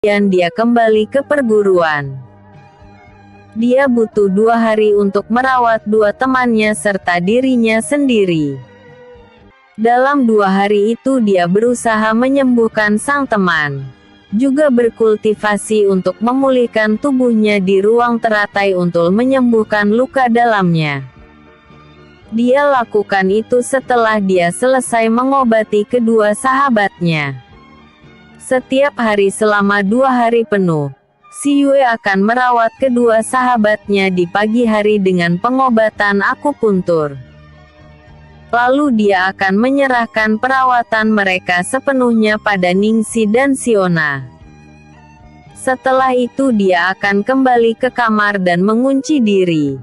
kemudian dia kembali ke perguruan. Dia butuh 2 hari untuk merawat 2 temannya serta dirinya sendiri. Dalam 2 hari itu dia berusaha menyembuhkan sang teman, juga berkultivasi untuk memulihkan tubuhnya di ruang teratai untuk menyembuhkan luka dalamnya. Dia lakukan itu setelah dia selesai mengobati kedua sahabatnya. Setiap hari selama 2 hari penuh, si Yue akan merawat kedua sahabatnya di pagi hari dengan pengobatan akupuntur. Lalu dia akan menyerahkan perawatan mereka sepenuhnya pada Ningxi dan Xiona. Setelah itu dia akan kembali ke kamar dan mengunci diri.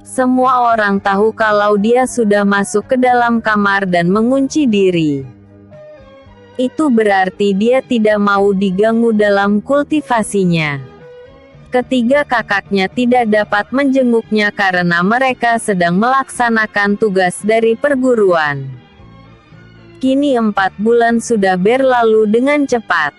Semua orang tahu kalau dia sudah masuk ke dalam kamar dan mengunci diri. Itu berarti dia tidak mau diganggu dalam kultivasinya. Ketiga kakaknya tidak dapat menjenguknya karena mereka sedang melaksanakan tugas dari perguruan. Kini 4 bulan sudah berlalu dengan cepat.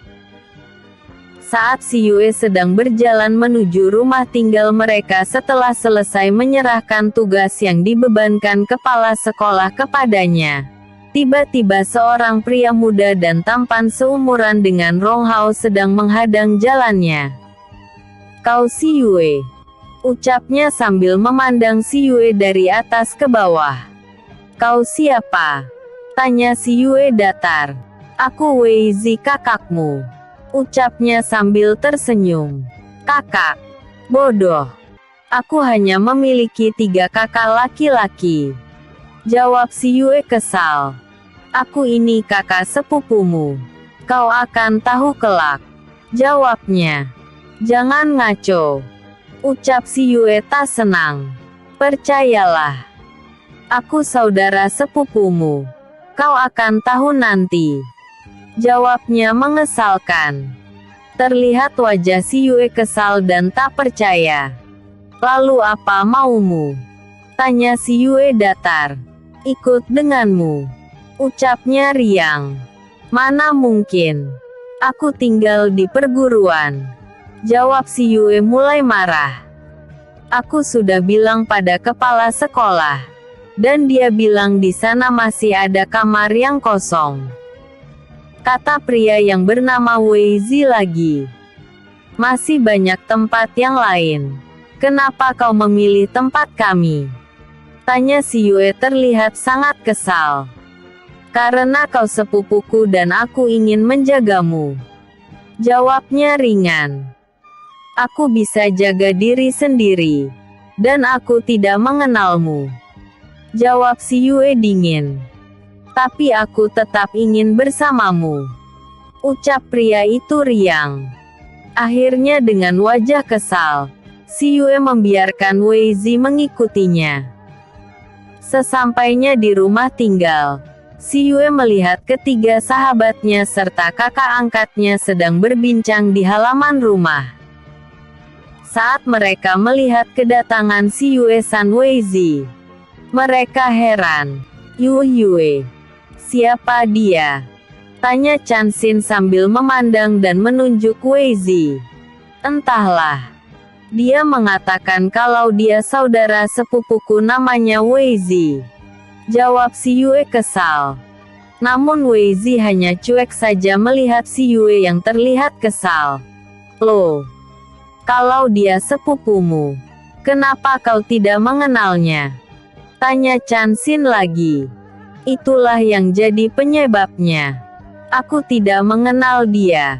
Saat si Yue sedang berjalan menuju rumah tinggal mereka setelah selesai menyerahkan tugas yang dibebankan kepala sekolah kepadanya, tiba-tiba seorang pria muda dan tampan seumuran dengan Rong Hao sedang menghadang jalannya. "Kau si Yue?" ucapnya sambil memandang si Yue dari atas ke bawah. "Kau siapa?" tanya si Yue datar. "Aku Wei Zi, kakakmu," ucapnya sambil tersenyum. "Kakak? Bodoh. Aku hanya memiliki 3 kakak laki-laki," jawab si Yue kesal. "Aku ini kakak sepupumu. Kau akan tahu kelak," jawabnya. "Jangan ngaco," ucap si Yue tak senang. "Percayalah, aku saudara sepupumu. Kau akan tahu nanti," jawabnya mengesalkan. Terlihat wajah si Yue kesal dan tak percaya. "Lalu apa maumu?" tanya si Yue datar. "Ikut denganmu," ucapnya riang. "Mana mungkin. Aku tinggal di perguruan," jawab si Yue mulai marah. "Aku sudah bilang pada kepala sekolah, dan dia bilang di sana masih ada kamar yang kosong," kata pria yang bernama Wei Zi lagi. "Masih banyak tempat yang lain. Kenapa kau memilih tempat kami?" tanya si Yue terlihat sangat kesal. "Karena kau sepupuku dan aku ingin menjagamu," jawabnya ringan. "Aku bisa jaga diri sendiri. Dan aku tidak mengenalmu," jawab si Yue dingin. "Tapi aku tetap ingin bersamamu," ucap pria itu riang. Akhirnya dengan wajah kesal, si Yue membiarkan Wei Zi mengikutinya. Sesampainya di rumah tinggal, si Yue melihat ketiga sahabatnya serta kakak angkatnya sedang berbincang di halaman rumah. Saat mereka melihat kedatangan si Yue San Wei Zi, mereka heran. Yue, siapa dia?" tanya Chan Xin sambil memandang dan menunjuk Wei Zi. "Entahlah. Dia mengatakan kalau dia saudara sepupuku namanya Wei Zi," jawab si Yue kesal. Namun Wei Zi hanya cuek saja melihat si Yue yang terlihat kesal. "Loh, kalau dia sepupumu, kenapa kau tidak mengenalnya?" tanya Chan Xin lagi. "Itulah yang jadi penyebabnya. Aku tidak mengenal dia.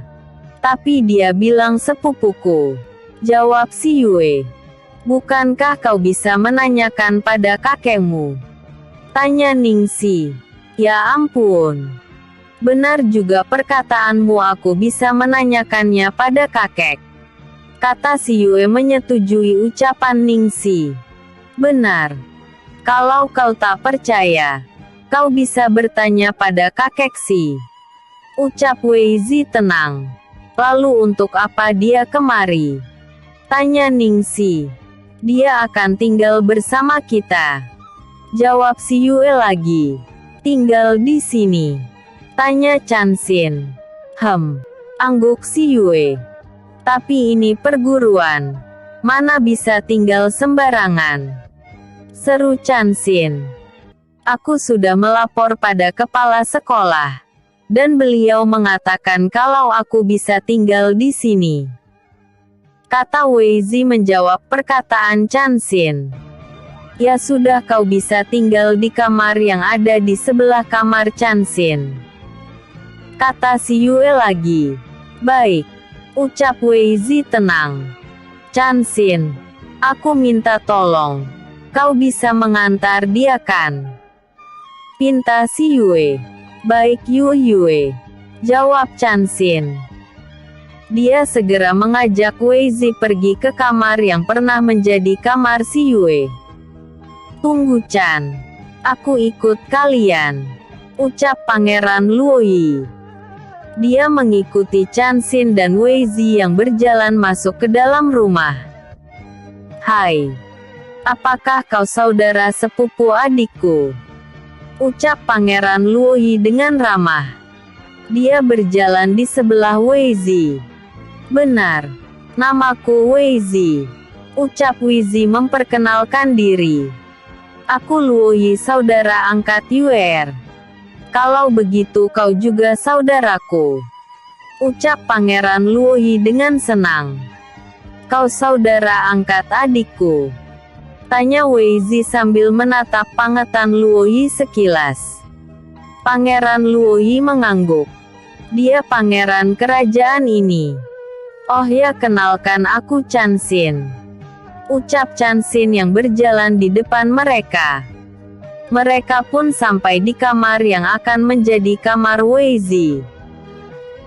Tapi dia bilang sepupuku," jawab si Yue. "Bukankah kau bisa menanyakan pada kakekmu?" tanya Ningxi. "Ya ampun. Benar juga perkataanmu, aku bisa menanyakannya pada kakek," kata si Yue menyetujui ucapan Ningxi. "Benar. Kalau kau tak percaya, kau bisa bertanya pada kakek Si," ucap Wei Zi tenang. "Lalu untuk apa dia kemari?" tanya Ningxi. "Dia akan tinggal bersama kita," jawab si Yue lagi. "Tinggal di sini?" tanya Chan Xin. Angguk si Yue. Tapi ini perguruan. Mana bisa tinggal sembarangan. Seru Chanxin. Aku sudah melapor pada kepala sekolah. Dan beliau mengatakan kalau aku bisa tinggal di sini. Kata Wei Zi menjawab perkataan Chanxin. Ya sudah, kau bisa tinggal di kamar yang ada di sebelah kamar Chanxin. Kata si Yue lagi. Baik. Ucap Wei Zi tenang. Chanxin. Aku minta tolong. Kau bisa mengantar dia kan? Pinta si Yue. Baik Yue. Jawab Chanxin. Dia segera mengajak Wei Zi pergi ke kamar yang pernah menjadi kamar si Yue. Tunggu Chan. Aku ikut kalian. Ucap Pangeran Luoyi. Dia mengikuti Chanxin dan Wei Zi yang berjalan masuk ke dalam rumah. Hai. Apakah kau saudara sepupu adikku? Ucap Pangeran Luoyi dengan ramah. Dia berjalan di sebelah Wei Zi. Benar. Namaku Wei Zi. Ucap Wei Zi memperkenalkan diri. Aku Luoyi, saudara angkat Yue. Kalau begitu kau juga saudaraku. Ucap Pangeran Luoyi dengan senang. Kau saudara angkat adikku? Tanya Wei Zi sambil menatap Pangeran Luoyi sekilas. Pangeran Luoyi mengangguk. Dia pangeran kerajaan ini. Oh ya, kenalkan aku Chanxin. Ucap Chanxin yang berjalan di depan mereka. Mereka pun sampai di kamar yang akan menjadi kamar Wei Zi.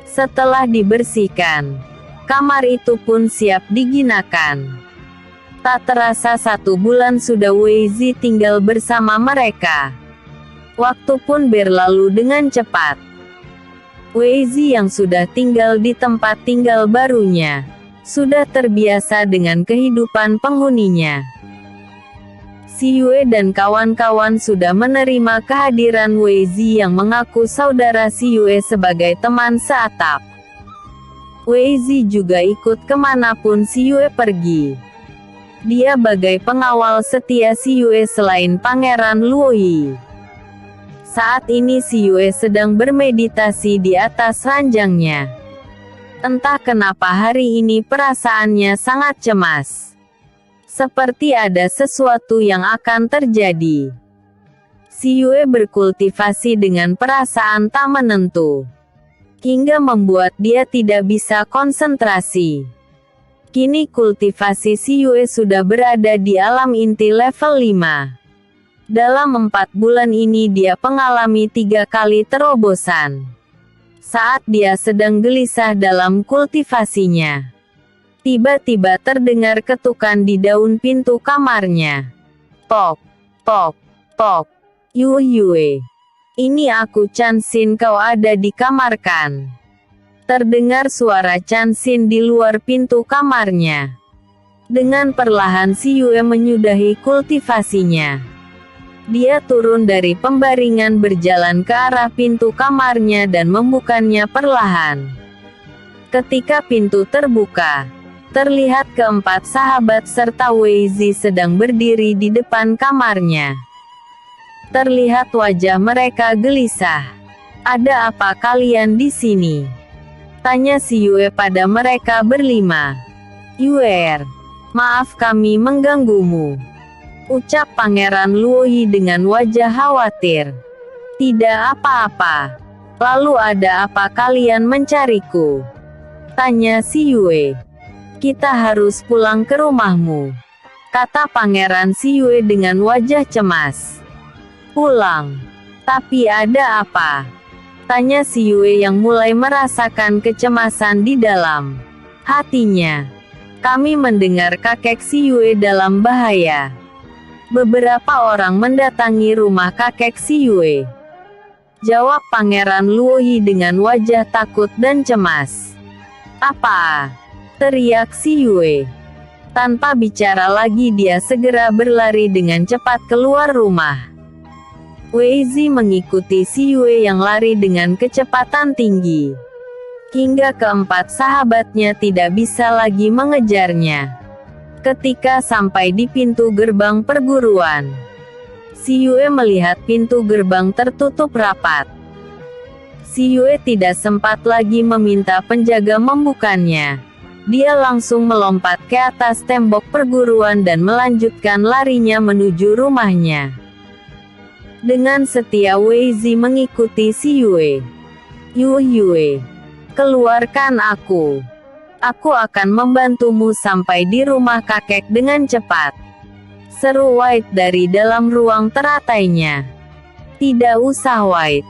Setelah dibersihkan, kamar itu pun siap digunakan. Tak terasa 1 bulan sudah Wei Zi tinggal bersama mereka. Waktu pun berlalu dengan cepat. Wei Zi yang sudah tinggal di tempat tinggal barunya, sudah terbiasa dengan kehidupan penghuninya. Si Yue dan kawan-kawan sudah menerima kehadiran Wei Zi yang mengaku saudara si Yue sebagai teman seatap. Wei Zi juga ikut kemanapun si Yue pergi. Dia bagai pengawal setia si Yue selain Pangeran Luoyi. Saat ini si Yue sedang bermeditasi di atas ranjangnya. Entah kenapa hari ini perasaannya sangat cemas. Seperti ada sesuatu yang akan terjadi. Si Yue berkultivasi dengan perasaan tak menentu. Hingga membuat dia tidak bisa konsentrasi. Kini kultivasi si Yue sudah berada di alam inti level 5. Dalam 4 bulan ini dia mengalami 3 kali terobosan. Saat dia sedang gelisah dalam kultivasinya, tiba-tiba terdengar ketukan di daun pintu kamarnya. Tok, tok, tok. Yue. Ini aku Chanxin, kau ada di kamar kan? Terdengar suara Chanxin di luar pintu kamarnya. Dengan perlahan si Yue menyudahi kultivasinya. Dia turun dari pembaringan berjalan ke arah pintu kamarnya dan membukanya perlahan. Ketika pintu terbuka, terlihat keempat sahabat serta Wei Zi sedang berdiri di depan kamarnya. Terlihat wajah mereka gelisah. Ada apa kalian di sini? Tanya si Yue pada mereka berlima. Yue, maaf kami mengganggumu. Ucap Pangeran Luoyi dengan wajah khawatir. Tidak apa-apa. Lalu ada apa kalian mencariku? Tanya si Yue. Kita harus pulang ke rumahmu. Kata Pangeran si Yue dengan wajah cemas. Pulang? Tapi ada apa? Tanya si Yue yang mulai merasakan kecemasan di dalam hatinya. Kami mendengar kakek si Yue dalam bahaya. Beberapa orang mendatangi rumah kakek si Yue. Jawab Pangeran Luoyi dengan wajah takut dan cemas. Apa? Teriak si Yue. Tanpa bicara lagi dia segera berlari dengan cepat keluar rumah. Wei Zi mengikuti si Yue yang lari dengan kecepatan tinggi. hingga keempat sahabatnya tidak bisa lagi mengejarnya. Ketika sampai di pintu gerbang perguruan, Si Yue melihat pintu gerbang tertutup rapat. Si Yue tidak sempat lagi meminta penjaga membukanya. Dia langsung melompat ke atas tembok perguruan dan melanjutkan larinya menuju rumahnya. Dengan setia Wei Zi mengikuti si Yue. Yue, keluarkan aku. Aku akan membantumu sampai di rumah kakek dengan cepat. Seru White dari dalam ruang teratainya. Tidak usah White.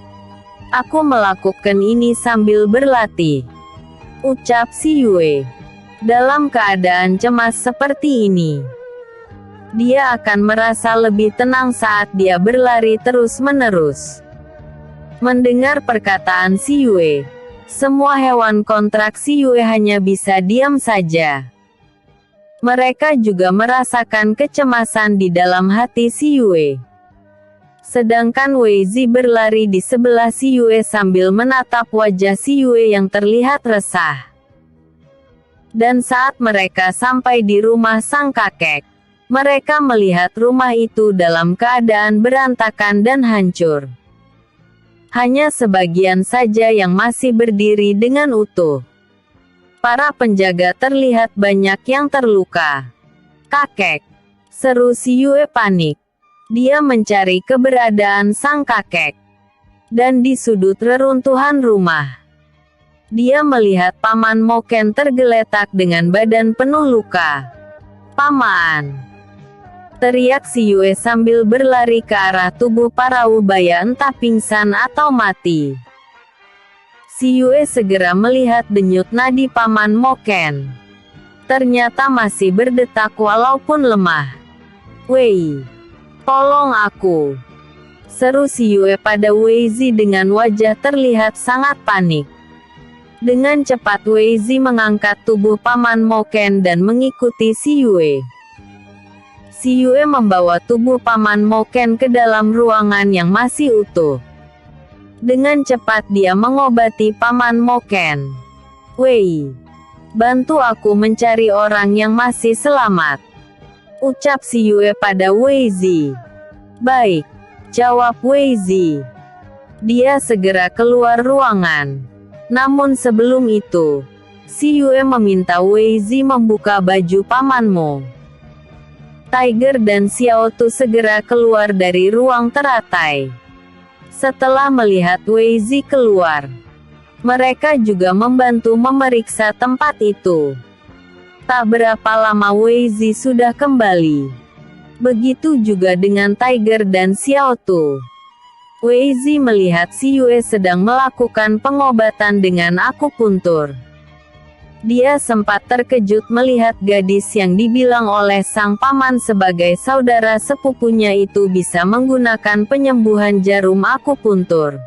Aku melakukan ini sambil berlatih. Ucap si Yue. Dalam keadaan cemas seperti ini, dia akan merasa lebih tenang saat dia berlari terus-menerus. Mendengar perkataan si Yue, semua hewan kontrak si Yue hanya bisa diam saja. Mereka juga merasakan kecemasan di dalam hati si Yue. Sedangkan Wei Zi berlari di sebelah si Yue sambil menatap wajah si Yue yang terlihat resah. Dan saat mereka sampai di rumah sang kakek, mereka melihat rumah itu dalam keadaan berantakan dan hancur. Hanya sebagian saja yang masih berdiri dengan utuh. Para penjaga terlihat banyak yang terluka. Kakek, seru si Yue panik. Dia mencari keberadaan sang kakek. Dan di sudut reruntuhan rumah, dia melihat Paman Moken tergeletak dengan badan penuh luka. Paman! Teriak si Yue sambil berlari ke arah tubuh para ubaya entah pingsan atau mati. Si Yue segera melihat denyut nadi Paman Moken. Ternyata masih berdetak walaupun lemah. Wei, tolong aku! Seru si Yue pada Wei Zi dengan wajah terlihat sangat panik. Dengan cepat Wei Zi mengangkat tubuh Paman Moken dan mengikuti si Yue. Si Yue membawa tubuh Paman Moken ke dalam ruangan yang masih utuh. Dengan cepat dia mengobati Paman Moken. Wei, bantu aku mencari orang yang masih selamat. Ucap si Yue pada Wei Zi. Baik, jawab Wei Zi. Dia segera keluar ruangan. Namun sebelum itu, si Yue meminta Wei Zi membuka baju pamanmu. Tiger dan Xiao Tu segera keluar dari ruang teratai. Setelah melihat Wei Zi keluar, mereka juga membantu memeriksa tempat itu. Tak berapa lama Wei Zi sudah kembali. Begitu juga dengan Tiger dan Xiao Tu. Wei Zi melihat si Yue sedang melakukan pengobatan dengan akupuntur. Dia sempat terkejut melihat gadis yang dibilang oleh sang paman sebagai saudara sepupunya itu bisa menggunakan penyembuhan jarum akupuntur.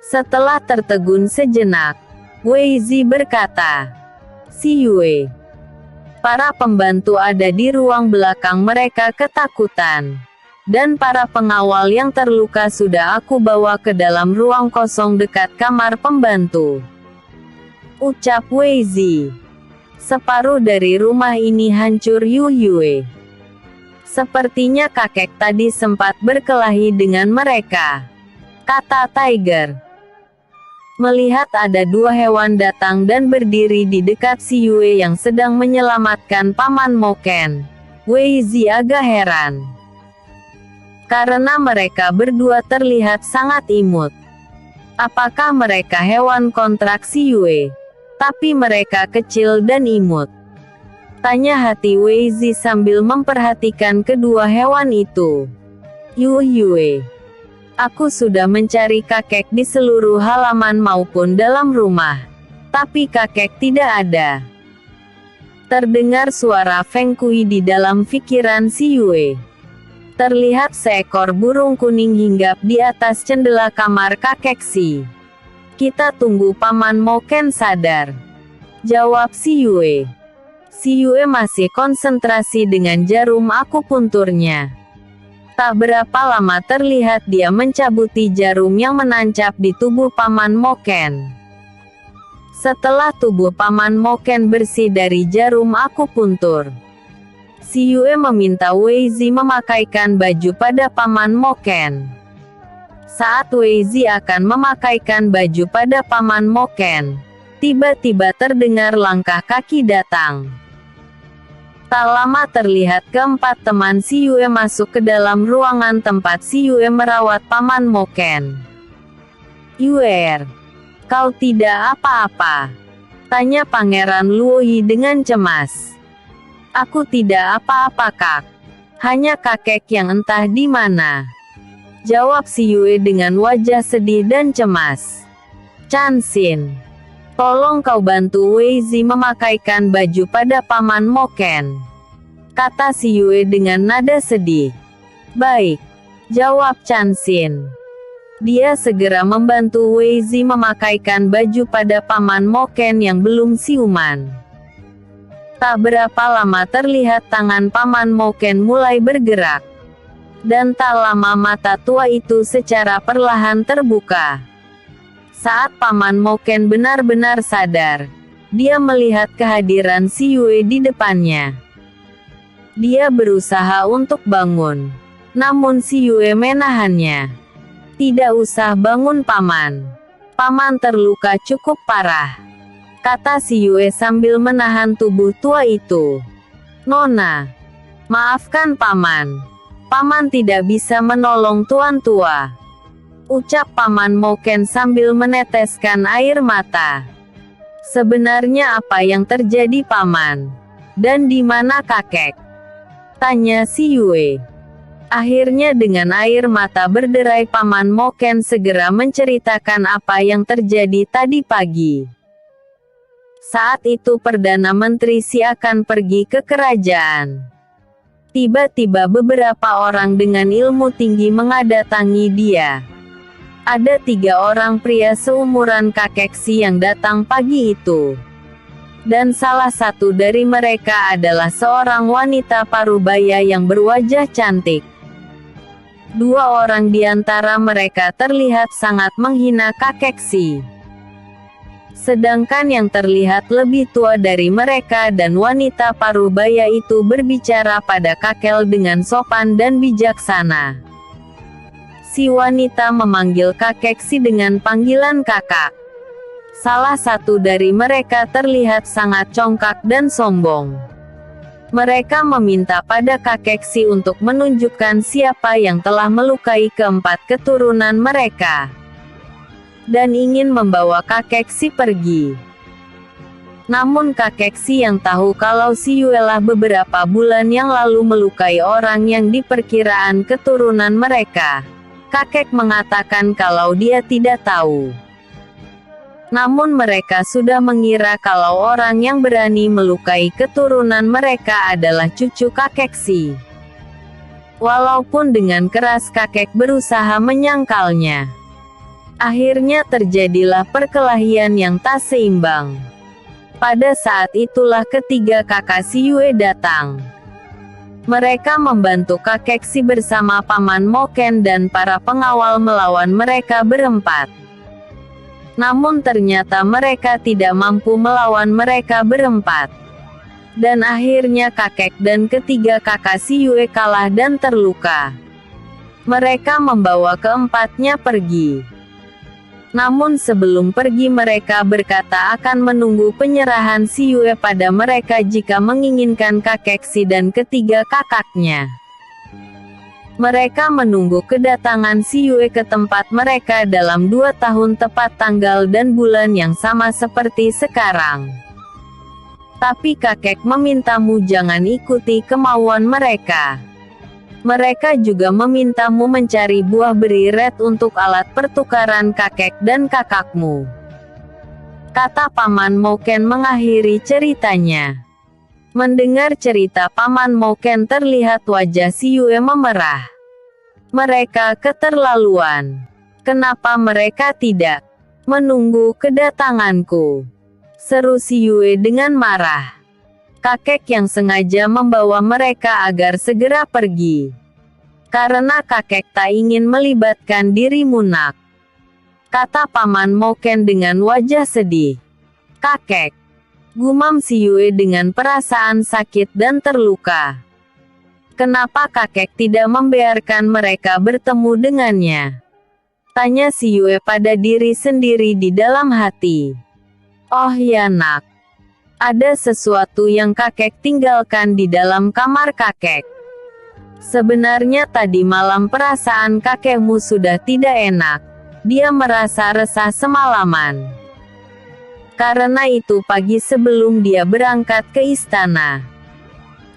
Setelah tertegun sejenak, Wei Zi berkata, "Si Yue." Para pembantu ada di ruang belakang mereka ketakutan. Dan para pengawal yang terluka sudah aku bawa ke dalam ruang kosong dekat kamar pembantu. Ucap Wei Zi. Separuh dari rumah ini hancur Yue. Sepertinya kakek tadi sempat berkelahi dengan mereka, kata Tiger. Melihat ada dua hewan datang dan berdiri di dekat si Yue yang sedang menyelamatkan Paman Moken, Wei Zi agak heran. Karena mereka berdua terlihat sangat imut. Apakah mereka hewan kontrak si Yue? Tapi mereka kecil dan imut. Tanya hati Wei Zi sambil memperhatikan kedua hewan itu. Yue, aku sudah mencari kakek di seluruh halaman maupun dalam rumah. Tapi kakek tidak ada. Terdengar suara Feng Kui di dalam pikiran si Yue. Terlihat seekor burung kuning hinggap di atas jendela kamar kakek si. Kita tunggu Paman Moken sadar. Jawab si Yue. Si Yue masih konsentrasi dengan jarum akupunturnya. Tak berapa lama terlihat dia mencabuti jarum yang menancap di tubuh Paman Moken. Setelah tubuh Paman Moken bersih dari jarum akupuntur, si Yue meminta Wei Zi memakaikan baju pada Paman Moken. Saat Wei Zi akan memakaikan baju pada Paman Moken, tiba-tiba terdengar langkah kaki datang. Tak lama terlihat keempat teman si Yue masuk ke dalam ruangan tempat si Yue merawat Paman Moken. "Yue, kau tidak apa-apa?" tanya Pangeran Luoyi dengan cemas. "Aku tidak apa-apa, Kak. Hanya kakek yang entah di mana," jawab si Yue dengan wajah sedih dan cemas. "Chanxin, tolong kau bantu Wei Zi memakaikan baju pada Paman Moken," kata si Yue dengan nada sedih. "Baik," jawab Chanxin. Dia segera membantu Wei Zi memakaikan baju pada Paman Moken yang belum siuman. Tak berapa lama terlihat tangan Paman Moken mulai bergerak. Dan tak lama mata tua itu secara perlahan terbuka. Saat Paman Moken benar-benar sadar, dia melihat kehadiran si Yue di depannya. Dia berusaha untuk bangun, namun si Yue menahannya. "Tidak usah bangun Paman. Paman terluka cukup parah," kata si Yue sambil menahan tubuh tua itu. "Nona, maafkan Paman. Paman tidak bisa menolong tuan tua," ucap Paman Moken sambil meneteskan air mata. "Sebenarnya apa yang terjadi Paman? Dan di mana kakek?" tanya si Yue. Akhirnya dengan air mata berderai Paman Moken segera menceritakan apa yang terjadi tadi pagi. Saat itu Perdana Menteri Xi akan pergi ke kerajaan. Tiba-tiba beberapa orang dengan ilmu tinggi mendatangi dia. Ada 3 orang pria seumuran kakek Xi yang datang pagi itu. Dan salah satu dari mereka adalah seorang wanita parubaya yang berwajah cantik. 2 orang di antara mereka terlihat sangat menghina kakek Xi. Sedangkan yang terlihat lebih tua dari mereka dan wanita parubaya itu berbicara pada kakek dengan sopan dan bijaksana. Si wanita memanggil kakek Xi dengan panggilan kakak. Salah satu dari mereka terlihat sangat congkak dan sombong. Mereka meminta pada kakek Xi untuk menunjukkan siapa yang telah melukai keempat keturunan mereka. Dan ingin membawa kakek Xi pergi. Namun kakek Xi yang tahu kalau si Yue lah beberapa bulan yang lalu melukai orang yang diperkiraan keturunan mereka. Kakek mengatakan kalau dia tidak tahu. Namun mereka sudah mengira kalau orang yang berani melukai keturunan mereka adalah cucu kakek Xi. Walaupun dengan keras kakek berusaha menyangkalnya. Akhirnya terjadilah perkelahian yang tak seimbang. Pada saat itulah ketiga kakak si Yue datang. Mereka membantu kakek Xi bersama Paman Moken dan para pengawal melawan mereka berempat. Namun ternyata mereka tidak mampu melawan mereka berempat. Dan akhirnya kakek dan ketiga kakak si Yue kalah dan terluka. Mereka membawa keempatnya pergi. Namun sebelum pergi mereka berkata akan menunggu penyerahan si Yue pada mereka jika menginginkan kakek Xi dan ketiga kakaknya. Mereka menunggu kedatangan si Yue ke tempat mereka dalam 2 tahun tepat tanggal dan bulan yang sama seperti sekarang. Tapi kakek memintamu jangan ikuti kemauan mereka. Mereka juga memintamu mencari buah beri red untuk alat pertukaran kakek dan kakakmu. Kata Paman Moken mengakhiri ceritanya. Mendengar cerita Paman Moken terlihat wajah si Yue memerah. Mereka keterlaluan. Kenapa mereka tidak menunggu kedatanganku? Seru si Yue dengan marah. Kakek yang sengaja membawa mereka agar segera pergi. Karena kakek tak ingin melibatkan dirimu nak. Kata Paman Moken dengan wajah sedih. Kakek, gumam si Yue dengan perasaan sakit dan terluka. Kenapa kakek tidak membiarkan mereka bertemu dengannya? Tanya si Yue pada diri sendiri di dalam hati. Oh ya nak, ada sesuatu yang kakek tinggalkan di dalam kamar kakek. Sebenarnya tadi malam perasaan kakekmu sudah tidak enak. Dia merasa resah semalaman. Karena itu pagi sebelum dia berangkat ke istana,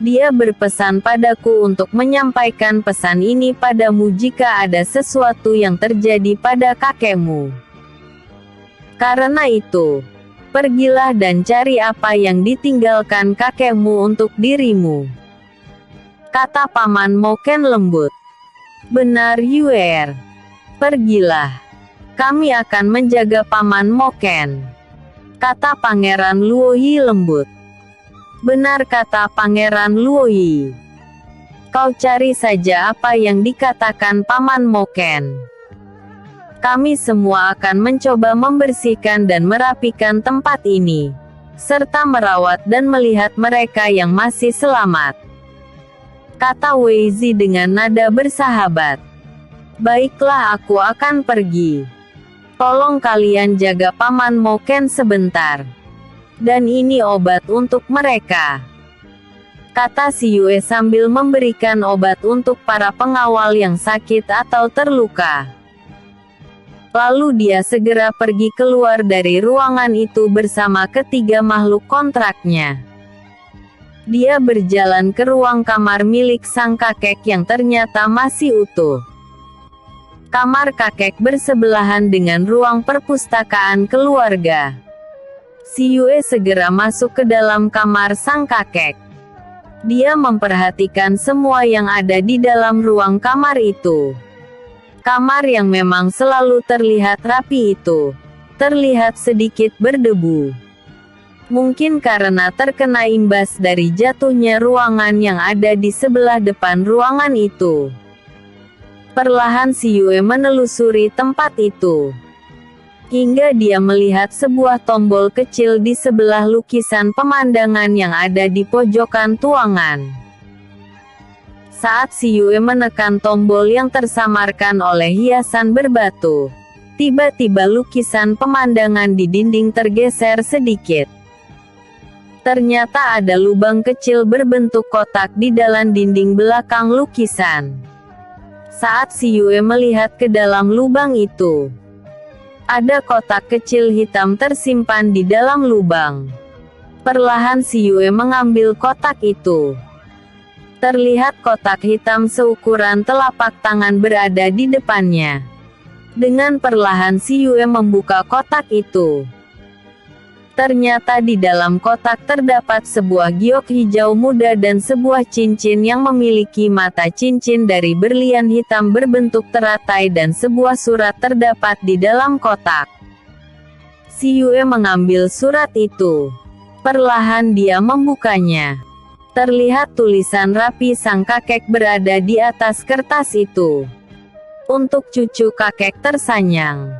dia berpesan padaku untuk menyampaikan pesan ini padamu jika ada sesuatu yang terjadi pada kakekmu. Karena itu, pergilah dan cari apa yang ditinggalkan kakekmu untuk dirimu. Kata Paman Moken lembut. Benar Yue. Pergilah. Kami akan menjaga Paman Moken. Kata Pangeran Luoyi lembut. Benar kata Pangeran Luoyi. Kau cari saja apa yang dikatakan Paman Moken. Kami semua akan mencoba membersihkan dan merapikan tempat ini, serta merawat dan melihat mereka yang masih selamat. Kata Wei Zi dengan nada bersahabat. Baiklah, aku akan pergi. Tolong kalian jaga Paman Moken sebentar. Dan ini obat untuk mereka. Kata si Yue sambil memberikan obat untuk para pengawal yang sakit atau terluka. Lalu dia segera pergi keluar dari ruangan itu bersama ketiga makhluk kontraknya. Dia berjalan ke ruang kamar milik sang kakek yang ternyata masih utuh. Kamar kakek bersebelahan dengan ruang perpustakaan keluarga. Si Yue segera masuk ke dalam kamar sang kakek. Dia memperhatikan semua yang ada di dalam ruang kamar itu. Kamar yang memang selalu terlihat rapi itu terlihat sedikit berdebu. Mungkin karena terkena imbas dari jatuhnya ruangan yang ada di sebelah depan ruangan itu. Perlahan si Yue menelusuri tempat itu, hingga dia melihat sebuah tombol kecil di sebelah lukisan pemandangan yang ada di pojokan tuangan. Saat si Yue menekan tombol yang tersamarkan oleh hiasan berbatu, tiba-tiba lukisan pemandangan di dinding tergeser sedikit. Ternyata ada lubang kecil berbentuk kotak di dalam dinding belakang lukisan. Saat si Yue melihat ke dalam lubang itu, ada kotak kecil hitam tersimpan di dalam lubang. Perlahan si Yue mengambil kotak itu. Terlihat kotak hitam seukuran telapak tangan berada di depannya. Dengan perlahan si Yue membuka kotak itu. Ternyata di dalam kotak terdapat sebuah giok hijau muda dan sebuah cincin yang memiliki mata cincin dari berlian hitam berbentuk teratai dan sebuah surat terdapat di dalam kotak. Si Yue mengambil surat itu. Perlahan dia membukanya. Terlihat tulisan rapi sang kakek berada di atas kertas itu. Untuk cucu kakek tersayang.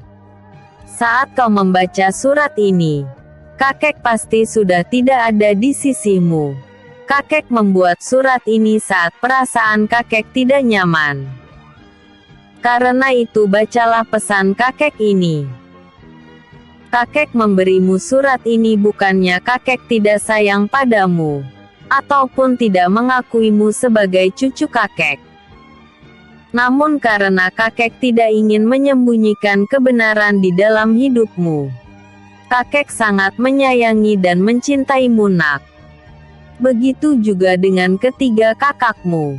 Saat kau membaca surat ini, kakek pasti sudah tidak ada di sisimu. Kakek membuat surat ini saat perasaan kakek tidak nyaman. Karena itu bacalah pesan kakek ini. Kakek memberimu surat ini bukannya kakek tidak sayang padamu, ataupun tidak mengakuimu sebagai cucu kakek. Namun karena kakek tidak ingin menyembunyikan kebenaran di dalam hidupmu. Kakek sangat menyayangi dan mencintaimu nak. Begitu juga dengan ketiga kakakmu.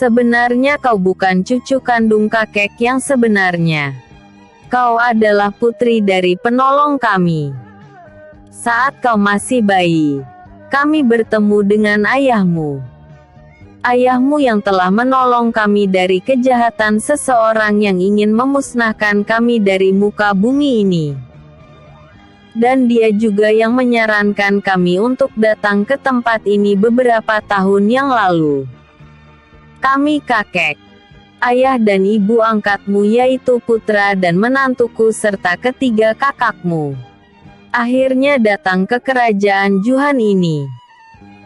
Sebenarnya kau bukan cucu kandung kakek yang sebenarnya. Kau adalah putri dari penolong kami. Saat kau masih bayi, kami bertemu dengan ayahmu. Ayahmu yang telah menolong kami dari kejahatan seseorang yang ingin memusnahkan kami dari muka bumi ini. Dan dia juga yang menyarankan kami untuk datang ke tempat ini beberapa tahun yang lalu. Kami kakek, ayah dan ibu angkatmu yaitu putra dan menantuku serta ketiga kakakmu. Akhirnya datang ke kerajaan Juhan ini.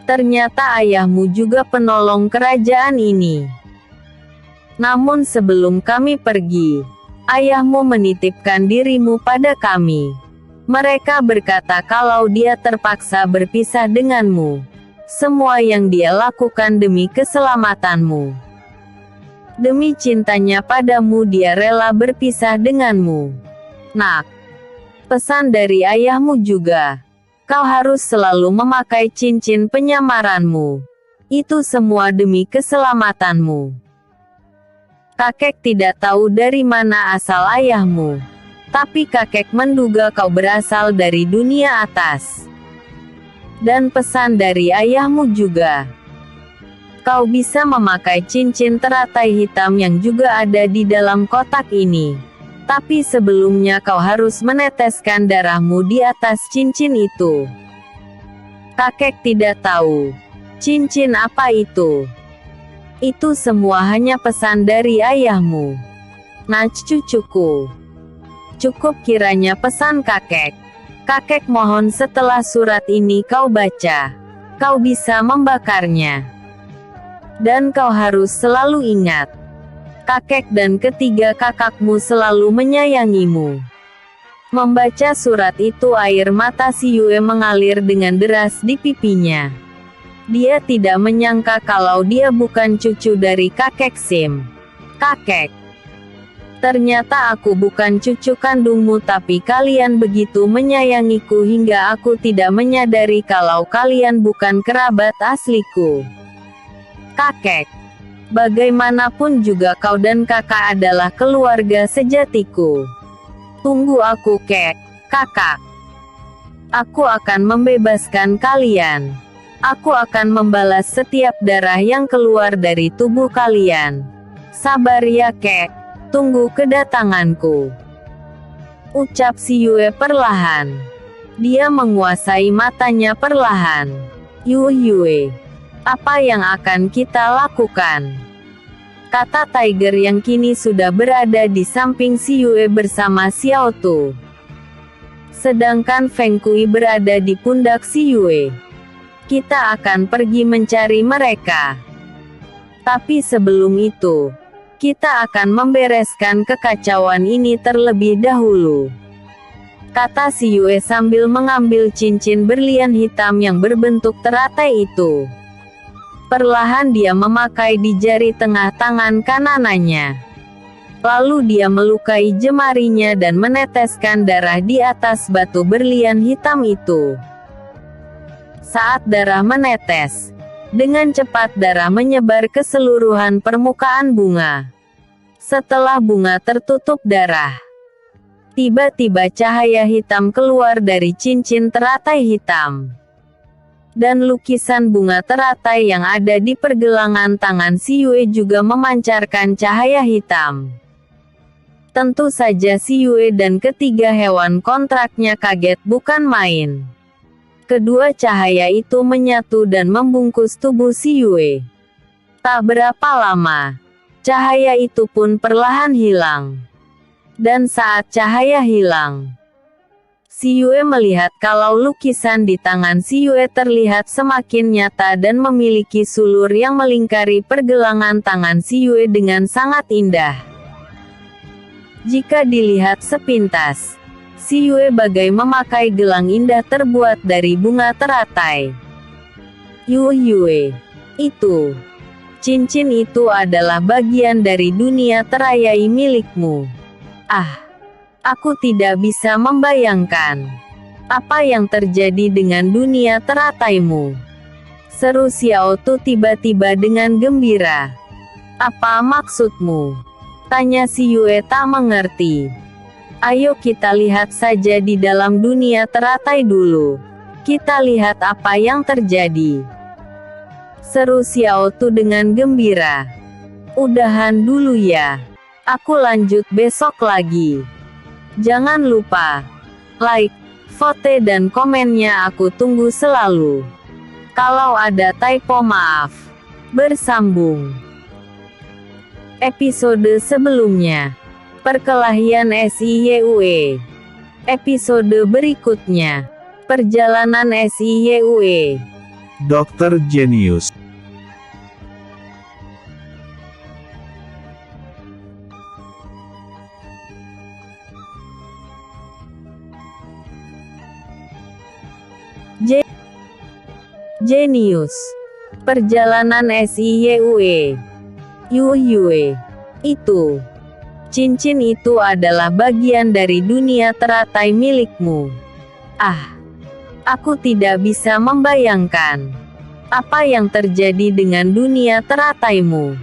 Ternyata ayahmu juga penolong kerajaan ini. Namun sebelum kami pergi, ayahmu menitipkan dirimu pada kami. Mereka berkata kalau dia terpaksa berpisah denganmu. Semua yang dia lakukan demi keselamatanmu. Demi cintanya padamu dia rela berpisah denganmu. Nak, pesan dari ayahmu juga. Kau harus selalu memakai cincin penyamaranmu. Itu semua demi keselamatanmu. Kakek tidak tahu dari mana asal ayahmu. Tapi kakek menduga kau berasal dari dunia atas. Dan pesan dari ayahmu juga. Kau bisa memakai cincin teratai hitam yang juga ada di dalam kotak ini. Tapi sebelumnya kau harus meneteskan darahmu di atas cincin itu. Kakek tidak tahu. Cincin apa itu? Itu semua hanya pesan dari ayahmu. Nah cucuku. Cukup kiranya pesan kakek. Kakek mohon setelah surat ini kau baca, kau bisa membakarnya. Dan kau harus selalu ingat. Kakek dan ketiga kakakmu selalu menyayangimu. Membaca surat itu air mata si Yue mengalir dengan deras di pipinya. Dia tidak menyangka kalau dia bukan cucu dari kakek Sim. Kakek. Ternyata aku bukan cucu kandungmu tapi kalian begitu menyayangiku hingga aku tidak menyadari kalau kalian bukan kerabat asliku. Kakek. Bagaimanapun juga kau dan kakak adalah keluarga sejatiku. Tunggu aku kakak. Aku akan membebaskan kalian. Aku akan membalas setiap darah yang keluar dari tubuh kalian. Sabar ya kek, tunggu kedatanganku. Ucap si Yue perlahan. Dia menguasai matanya perlahan. Yue, apa yang akan kita lakukan? Kata Tiger yang kini sudah berada di samping si Yue bersama Xiao Tu. Sedangkan Feng Kui berada di pundak si Yue. Kita akan pergi mencari mereka. Tapi sebelum itu, kita akan membereskan kekacauan ini terlebih dahulu. Kata si Yue sambil mengambil cincin berlian hitam yang berbentuk teratai itu. Perlahan dia memakai di jari tengah tangan kanannya. Lalu dia melukai jemarinya dan meneteskan darah di atas batu berlian hitam itu. Saat darah menetes, dengan cepat darah menyebar ke seluruhan permukaan bunga. Setelah bunga tertutup darah, tiba-tiba cahaya hitam keluar dari cincin teratai hitam. Dan lukisan bunga teratai yang ada di pergelangan tangan si Yue juga memancarkan cahaya hitam. Tentu saja si Yue dan ketiga hewan kontraknya kaget bukan main. Kedua cahaya itu menyatu dan membungkus tubuh si Yue. Tak berapa lama, cahaya itu pun perlahan hilang. Dan saat cahaya hilang, si Yue melihat kalau lukisan di tangan si Yue terlihat semakin nyata dan memiliki sulur yang melingkari pergelangan tangan si Yue dengan sangat indah. Jika dilihat sepintas, si Yue bagai memakai gelang indah terbuat dari bunga teratai. Yue, itu. Cincin itu adalah bagian dari dunia terayai milikmu. Ah, aku tidak bisa membayangkan apa yang terjadi dengan dunia terataimu. Seru Xiao Tu tiba-tiba dengan gembira. Apa maksudmu? Tanya si Yue tak mengerti. Ayo kita lihat saja di dalam dunia teratai dulu. Kita lihat apa yang terjadi. Seru Xiao Tu dengan gembira. Udahan dulu ya. Aku lanjut besok lagi. Jangan lupa like, vote dan komennya aku tunggu selalu. Kalau ada typo maaf. Bersambung. Episode sebelumnya. Perkelahian SIYUE. Episode berikutnya. Perjalanan SIYUE. Dokter Jenius. Jenius. Perjalanan SIYUE. Yue. Itu. Cincin itu adalah bagian dari dunia teratai milikmu. Aku tidak bisa membayangkan apa yang terjadi dengan dunia terataimu.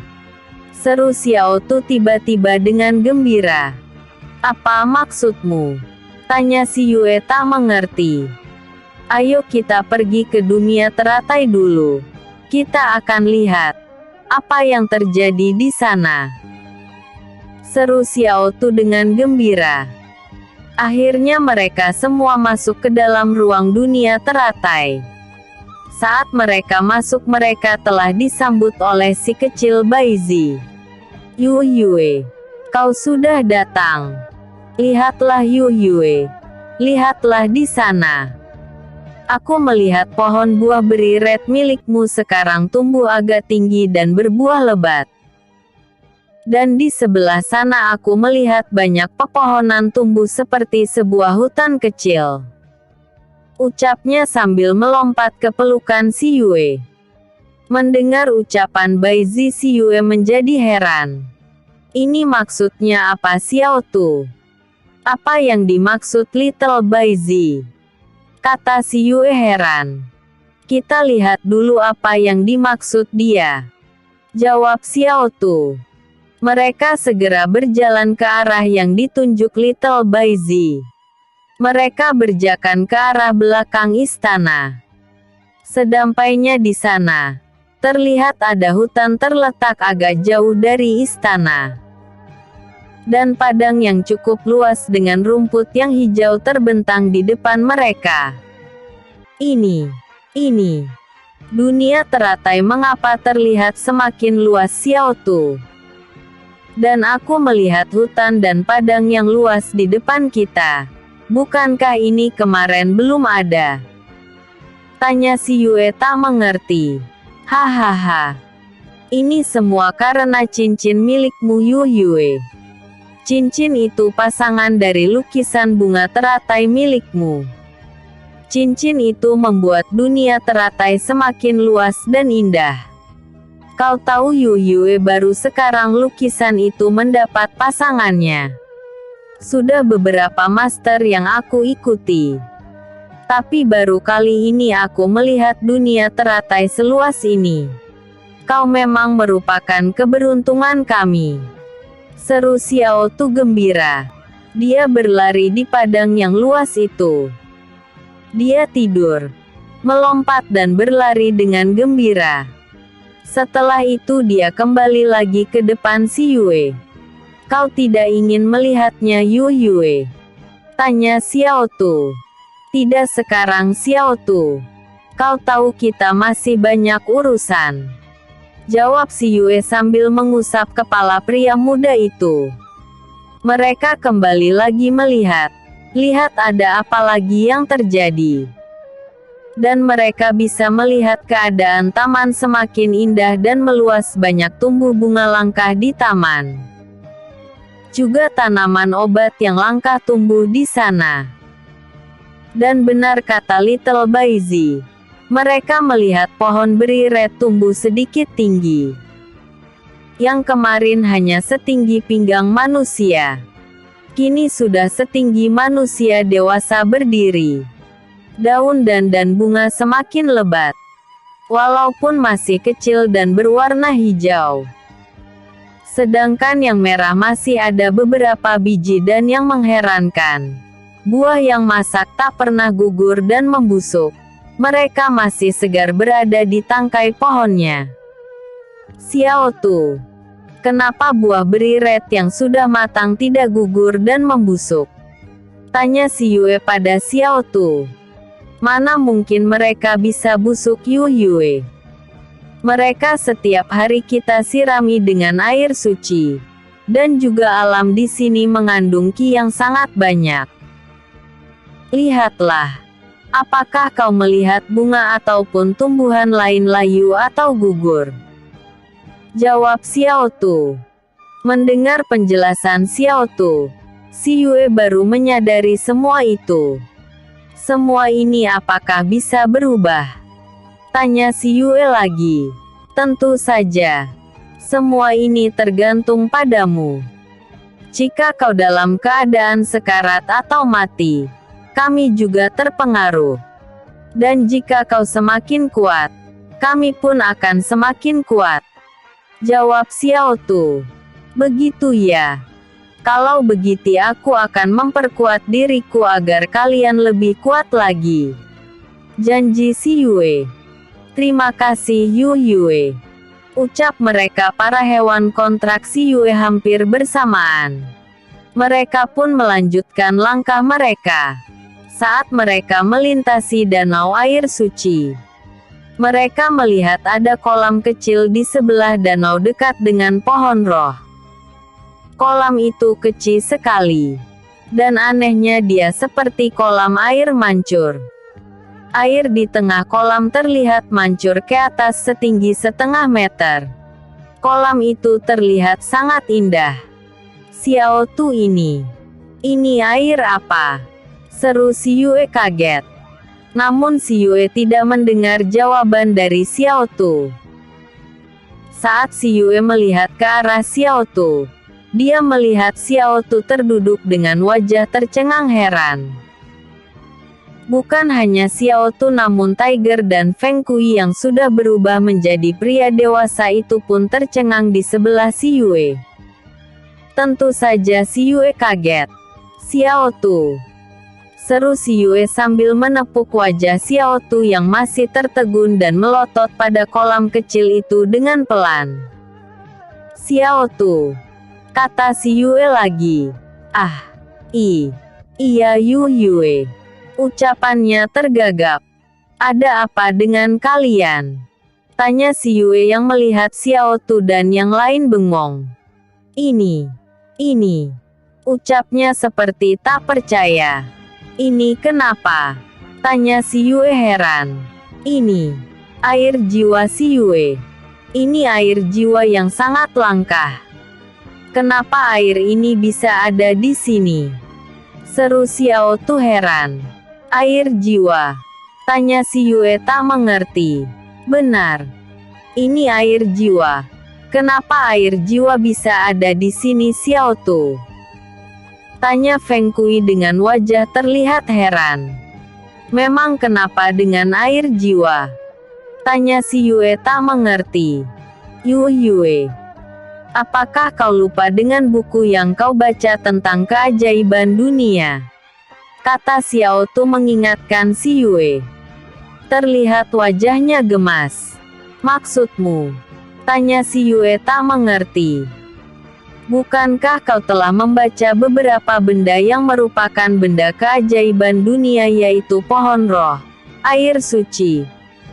Seru Xiao Tu tiba-tiba dengan gembira. Apa maksudmu? Tanya si Yue tak mengerti. Ayo kita pergi ke dunia teratai dulu. Kita akan lihat apa yang terjadi di sana. Seru Xiao Tu dengan gembira. Akhirnya mereka semua masuk ke dalam ruang dunia teratai. Saat mereka masuk mereka telah disambut oleh si kecil Baizi. Yue, kau sudah datang. Lihatlah Yue. Lihatlah di sana. Aku melihat pohon buah beri red milikmu sekarang tumbuh agak tinggi dan berbuah lebat. Dan di sebelah sana aku melihat banyak pepohonan tumbuh seperti sebuah hutan kecil. Ucapnya sambil melompat ke pelukan si Yue. Mendengar ucapan Baizi si Yue menjadi heran. Ini maksudnya apa Xiao Tu? Apa yang dimaksud Little Baizi? Kata si Yue heran. Kita lihat dulu apa yang dimaksud dia. Jawab Xiao Tu. Mereka segera berjalan ke arah yang ditunjuk Little Baizi. Mereka berjalan ke arah belakang istana. Sedampainya di sana, terlihat ada hutan terletak agak jauh dari istana. Dan padang yang cukup luas dengan rumput yang hijau terbentang di depan mereka. Ini. Dunia teratai mengapa terlihat semakin luas Xiao Tu? Dan aku melihat hutan dan padang yang luas di depan kita. Bukankah ini kemarin belum ada? Tanya si Yue tak mengerti. Hahaha. Ini semua karena cincin milikmu Yue. Cincin itu pasangan dari lukisan bunga teratai milikmu. Cincin itu membuat dunia teratai semakin luas dan indah. Kau tahu Yue baru sekarang lukisan itu mendapat pasangannya. Sudah beberapa master yang aku ikuti. Tapi baru kali ini aku melihat dunia teratai seluas ini. Kau memang merupakan keberuntungan kami. Seru Xiao Tu gembira. Dia berlari di padang yang luas itu. Dia tidur, melompat dan berlari dengan gembira. Setelah itu dia kembali lagi ke depan si Yue. Kau tidak ingin melihatnya Yue? Tanya Xiao Tu. Tidak sekarang Xiao Tu. Kau tahu kita masih banyak urusan. Jawab si Yue sambil mengusap kepala pria muda itu. Mereka kembali lagi melihat. Lihat ada apa lagi yang terjadi. Dan mereka bisa melihat keadaan taman semakin indah dan meluas, banyak tumbuh bunga langka di taman. Juga tanaman obat yang langka tumbuh di sana. Dan benar kata Little Baizi. Mereka melihat pohon beri red tumbuh sedikit tinggi. Yang kemarin hanya setinggi pinggang manusia. Kini sudah setinggi manusia dewasa berdiri. Daun dan bunga semakin lebat. Walaupun masih kecil dan berwarna hijau. Sedangkan yang merah masih ada beberapa biji dan yang mengherankan. Buah yang masak tak pernah gugur dan membusuk. Mereka masih segar berada di tangkai pohonnya. Xiao Tu. Kenapa buah beri red yang sudah matang tidak gugur dan membusuk? Tanya si Yue pada Xiao Tu. Mana mungkin mereka bisa busuk Yue? Mereka setiap hari kita sirami dengan air suci. Dan juga alam di sini mengandung qi yang sangat banyak. Lihatlah. Apakah kau melihat bunga ataupun tumbuhan lain layu atau gugur? Jawab Xiao Tu. Mendengar penjelasan Xiao Tu, Si Yue baru menyadari semua itu. Semua ini apakah bisa berubah? Tanya Si Yue lagi. Tentu saja. Semua ini tergantung padamu. Jika kau dalam keadaan sekarat atau mati, kami juga terpengaruh. Dan jika kau semakin kuat, kami pun akan semakin kuat. Jawab Xiao Tu. Begitu ya. Kalau begitu aku akan memperkuat diriku agar kalian lebih kuat lagi. Janji Si Yue. Terima kasih Yu Yue. Ucap mereka para hewan kontrak Si Yue hampir bersamaan. Mereka pun melanjutkan langkah mereka. Saat mereka melintasi danau air suci, mereka melihat ada kolam kecil di sebelah danau dekat dengan pohon roh. Kolam itu kecil sekali. Dan anehnya dia seperti kolam air mancur. Air di tengah kolam terlihat mancur ke atas setinggi setengah meter. Kolam itu terlihat sangat indah. Xiao Tu ini air apa? Seru Si Yue kaget. Namun Si Yue tidak mendengar jawaban dari Xiao Tu. Saat Si Yue melihat ke arah Xiao Tu, dia melihat Xiao Tu terduduk dengan wajah tercengang heran. Bukan hanya Xiao Tu namun Tiger dan Feng Kui yang sudah berubah menjadi pria dewasa itu pun tercengang di sebelah Si Yue. Tentu saja Si Yue kaget. Xiao Tu. Seru Si Yue sambil menepuk wajah Xiao Tu yang masih tertegun dan melotot pada kolam kecil itu dengan pelan. Xiao Tu. Kata Si Yue lagi. Iya Yu Yue. Ucapannya tergagap. Ada apa dengan kalian? Tanya Si Yue yang melihat Xiao Tu dan yang lain bengong. Ini. Ucapnya seperti tak percaya. Ini kenapa? Tanya Si Yue heran. Ini. Air jiwa Si Yue. Ini air jiwa yang sangat langka. Kenapa air ini bisa ada di sini? Seru Xiao Tu heran. Air jiwa. Tanya Si Yue tak mengerti. Benar. Ini air jiwa. Kenapa air jiwa bisa ada di sini Xiao Tu? Tanya Feng Kui dengan wajah terlihat heran. Memang kenapa dengan air jiwa? Tanya Si Yue tak mengerti. Yu Yue. Apakah kau lupa dengan buku yang kau baca tentang keajaiban dunia? Kata Xiao Tu mengingatkan Si Yue. Terlihat wajahnya gemas. Maksudmu? Tanya Si Yue tak mengerti. Bukankah kau telah membaca beberapa benda yang merupakan benda keajaiban dunia yaitu pohon roh, air suci,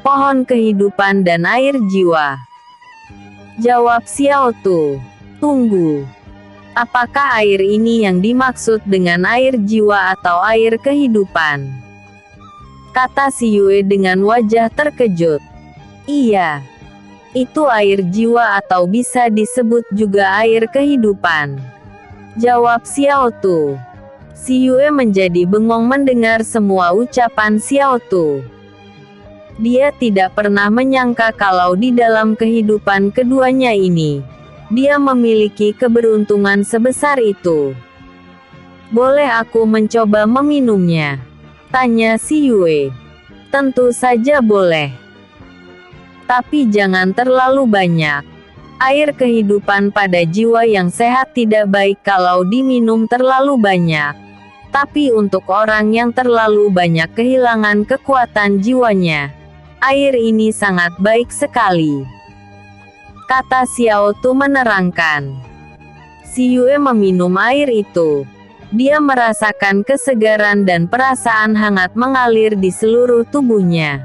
pohon kehidupan dan air jiwa? Jawab Xiao Tu. Tunggu. Apakah air ini yang dimaksud dengan air jiwa atau air kehidupan? Kata Si Yue dengan wajah terkejut. Iya. Itu air jiwa atau bisa disebut juga air kehidupan. Jawab Xiao Tu. Si Yue menjadi bengong mendengar semua ucapan Xiao Tu. Dia tidak pernah menyangka kalau di dalam kehidupan keduanya ini, dia memiliki keberuntungan sebesar itu. Boleh aku mencoba meminumnya? Tanya Si Yue. Tentu saja boleh. Tapi jangan terlalu banyak. Air kehidupan pada jiwa yang sehat tidak baik kalau diminum terlalu banyak. Tapi untuk orang yang terlalu banyak kehilangan kekuatan jiwanya, air ini sangat baik sekali. Kata Xiao Tu menerangkan. Si Yue meminum air itu. Dia merasakan kesegaran dan perasaan hangat mengalir di seluruh tubuhnya.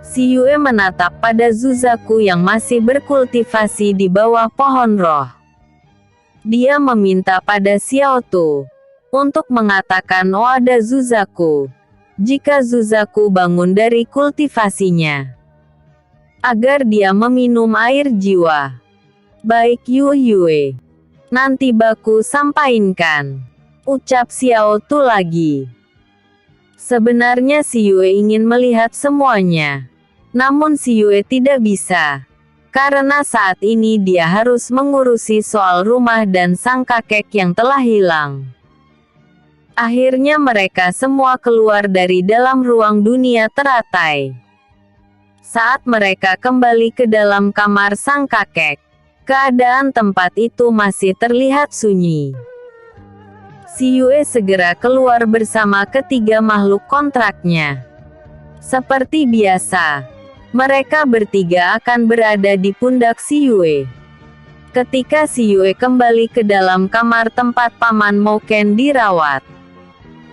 Si Yue menatap pada Zuzaku yang masih berkultivasi di bawah pohon roh. Dia meminta pada Xiao Tu. untuk mengatakan Oda Zuzaku, jika Zuzaku bangun dari kultivasinya, agar dia meminum air jiwa. Baik Yu Yue, nanti baku sampainkan, ucap Xiao Tu lagi. Sebenarnya si Yue ingin melihat semuanya, namun si Yue tidak bisa, karena saat ini dia harus mengurusi soal rumah dan sang kakek yang telah hilang. Akhirnya mereka semua keluar dari dalam ruang dunia teratai. Saat mereka kembali ke dalam kamar sang kakek, keadaan tempat itu masih terlihat sunyi. Si Yue segera keluar bersama ketiga makhluk kontraknya. Seperti biasa, mereka bertiga akan berada di pundak si Yue. Ketika si Yue kembali ke dalam kamar tempat Paman Mouken dirawat,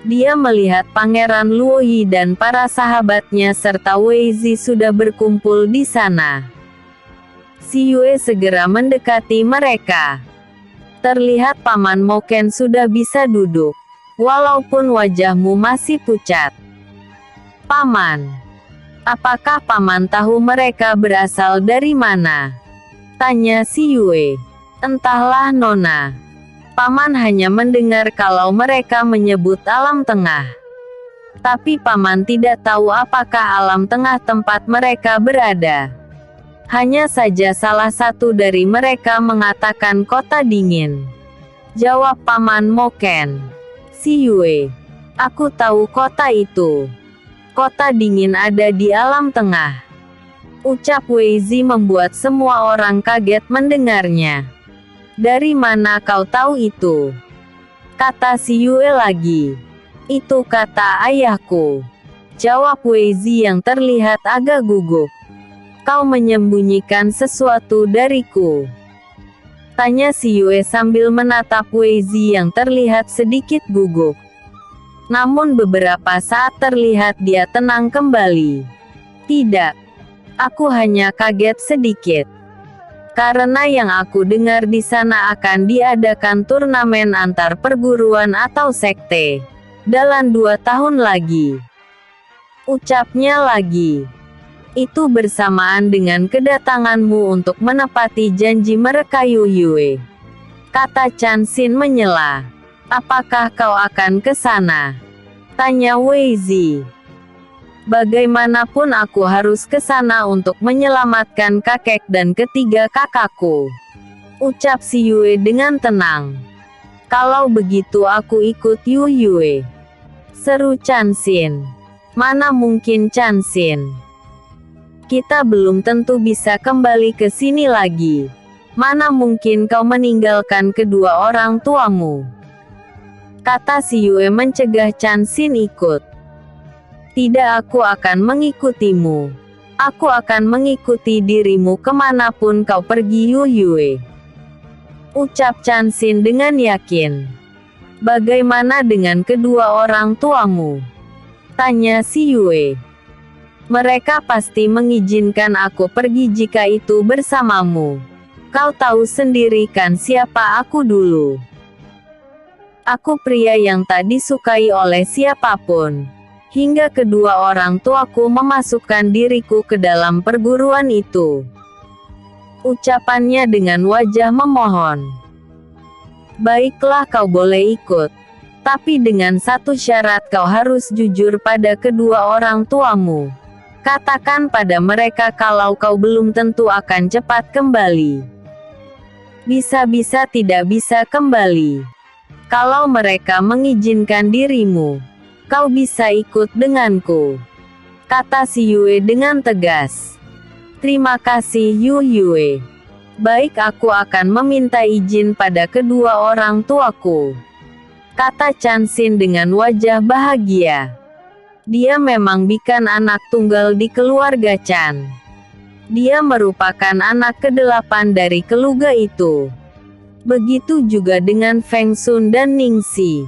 dia melihat Pangeran Luoyi dan para sahabatnya serta Wei Zi sudah berkumpul di sana. Si Yue segera mendekati mereka. Terlihat Paman Mouken sudah bisa duduk, walaupun wajahmu masih pucat. Paman, apakah Paman tahu mereka berasal dari mana? Tanya si Yue. Entahlah Nona. Paman hanya mendengar kalau mereka menyebut alam tengah. Tapi Paman tidak tahu apakah alam tengah tempat mereka berada. Hanya saja salah satu dari mereka mengatakan kota dingin. Jawab Paman Mouken. Si Yue, aku tahu kota itu. Kota dingin ada di alam tengah. Ucap Wei Zi membuat semua orang kaget mendengarnya. Dari mana kau tahu itu? Kata si Yue lagi. Itu kata ayahku. Jawab Wei Zi yang terlihat agak gugup. Kau menyembunyikan sesuatu dariku? Tanya si Yue sambil menatap Wei Zi yang terlihat sedikit gugup. Namun beberapa saat terlihat dia tenang kembali. Tidak. Aku hanya kaget sedikit. Karena yang aku dengar di sana akan diadakan turnamen antar perguruan atau sekte. Dalam 2 tahun lagi. Ucapnya lagi. Itu bersamaan dengan kedatanganmu untuk menepati janji mereka Yu Yue. Kata Chan Xin menyela. Apakah kau akan ke sana? Tanya Wei Zi. Bagaimanapun aku harus ke sana untuk menyelamatkan kakek dan ketiga kakakku. Ucap si Yue dengan tenang. Kalau begitu aku ikut Yu Yue. Seru Chan Xin. Mana mungkin Chan Xin. Kita belum tentu bisa kembali ke sini lagi. Mana mungkin kau meninggalkan kedua orang tuamu. Kata si Yue mencegah Chan Xin ikut. Tidak, aku akan mengikutimu. Aku akan mengikuti dirimu kemanapun kau pergi Yu Yue. Ucap Chan Xin dengan yakin. Bagaimana dengan kedua orang tuamu? Tanya si Yue. Mereka pasti mengizinkan aku pergi jika itu bersamamu. Kau tahu sendiri kan siapa aku dulu. Aku pria yang tak disukai oleh siapapun. Hingga kedua orang tuaku memasukkan diriku ke dalam perguruan itu. Ucapannya dengan wajah memohon. Baiklah, kau boleh ikut. Tapi dengan satu syarat, kau harus jujur pada kedua orang tuamu. Katakan pada mereka kalau kau belum tentu akan cepat kembali. Bisa-bisa tidak bisa kembali. Kalau mereka mengizinkan dirimu, kau bisa ikut denganku. Kata si Yue dengan tegas. Terima kasih Yu Yue. Baik, aku akan meminta izin pada kedua orang tuaku. Kata Chan Xin dengan wajah bahagia. Dia memang bukan anak tunggal di keluarga Chan. Dia merupakan anak ke-8 dari keluarga itu. Begitu juga dengan Feng Sun dan Ningxi.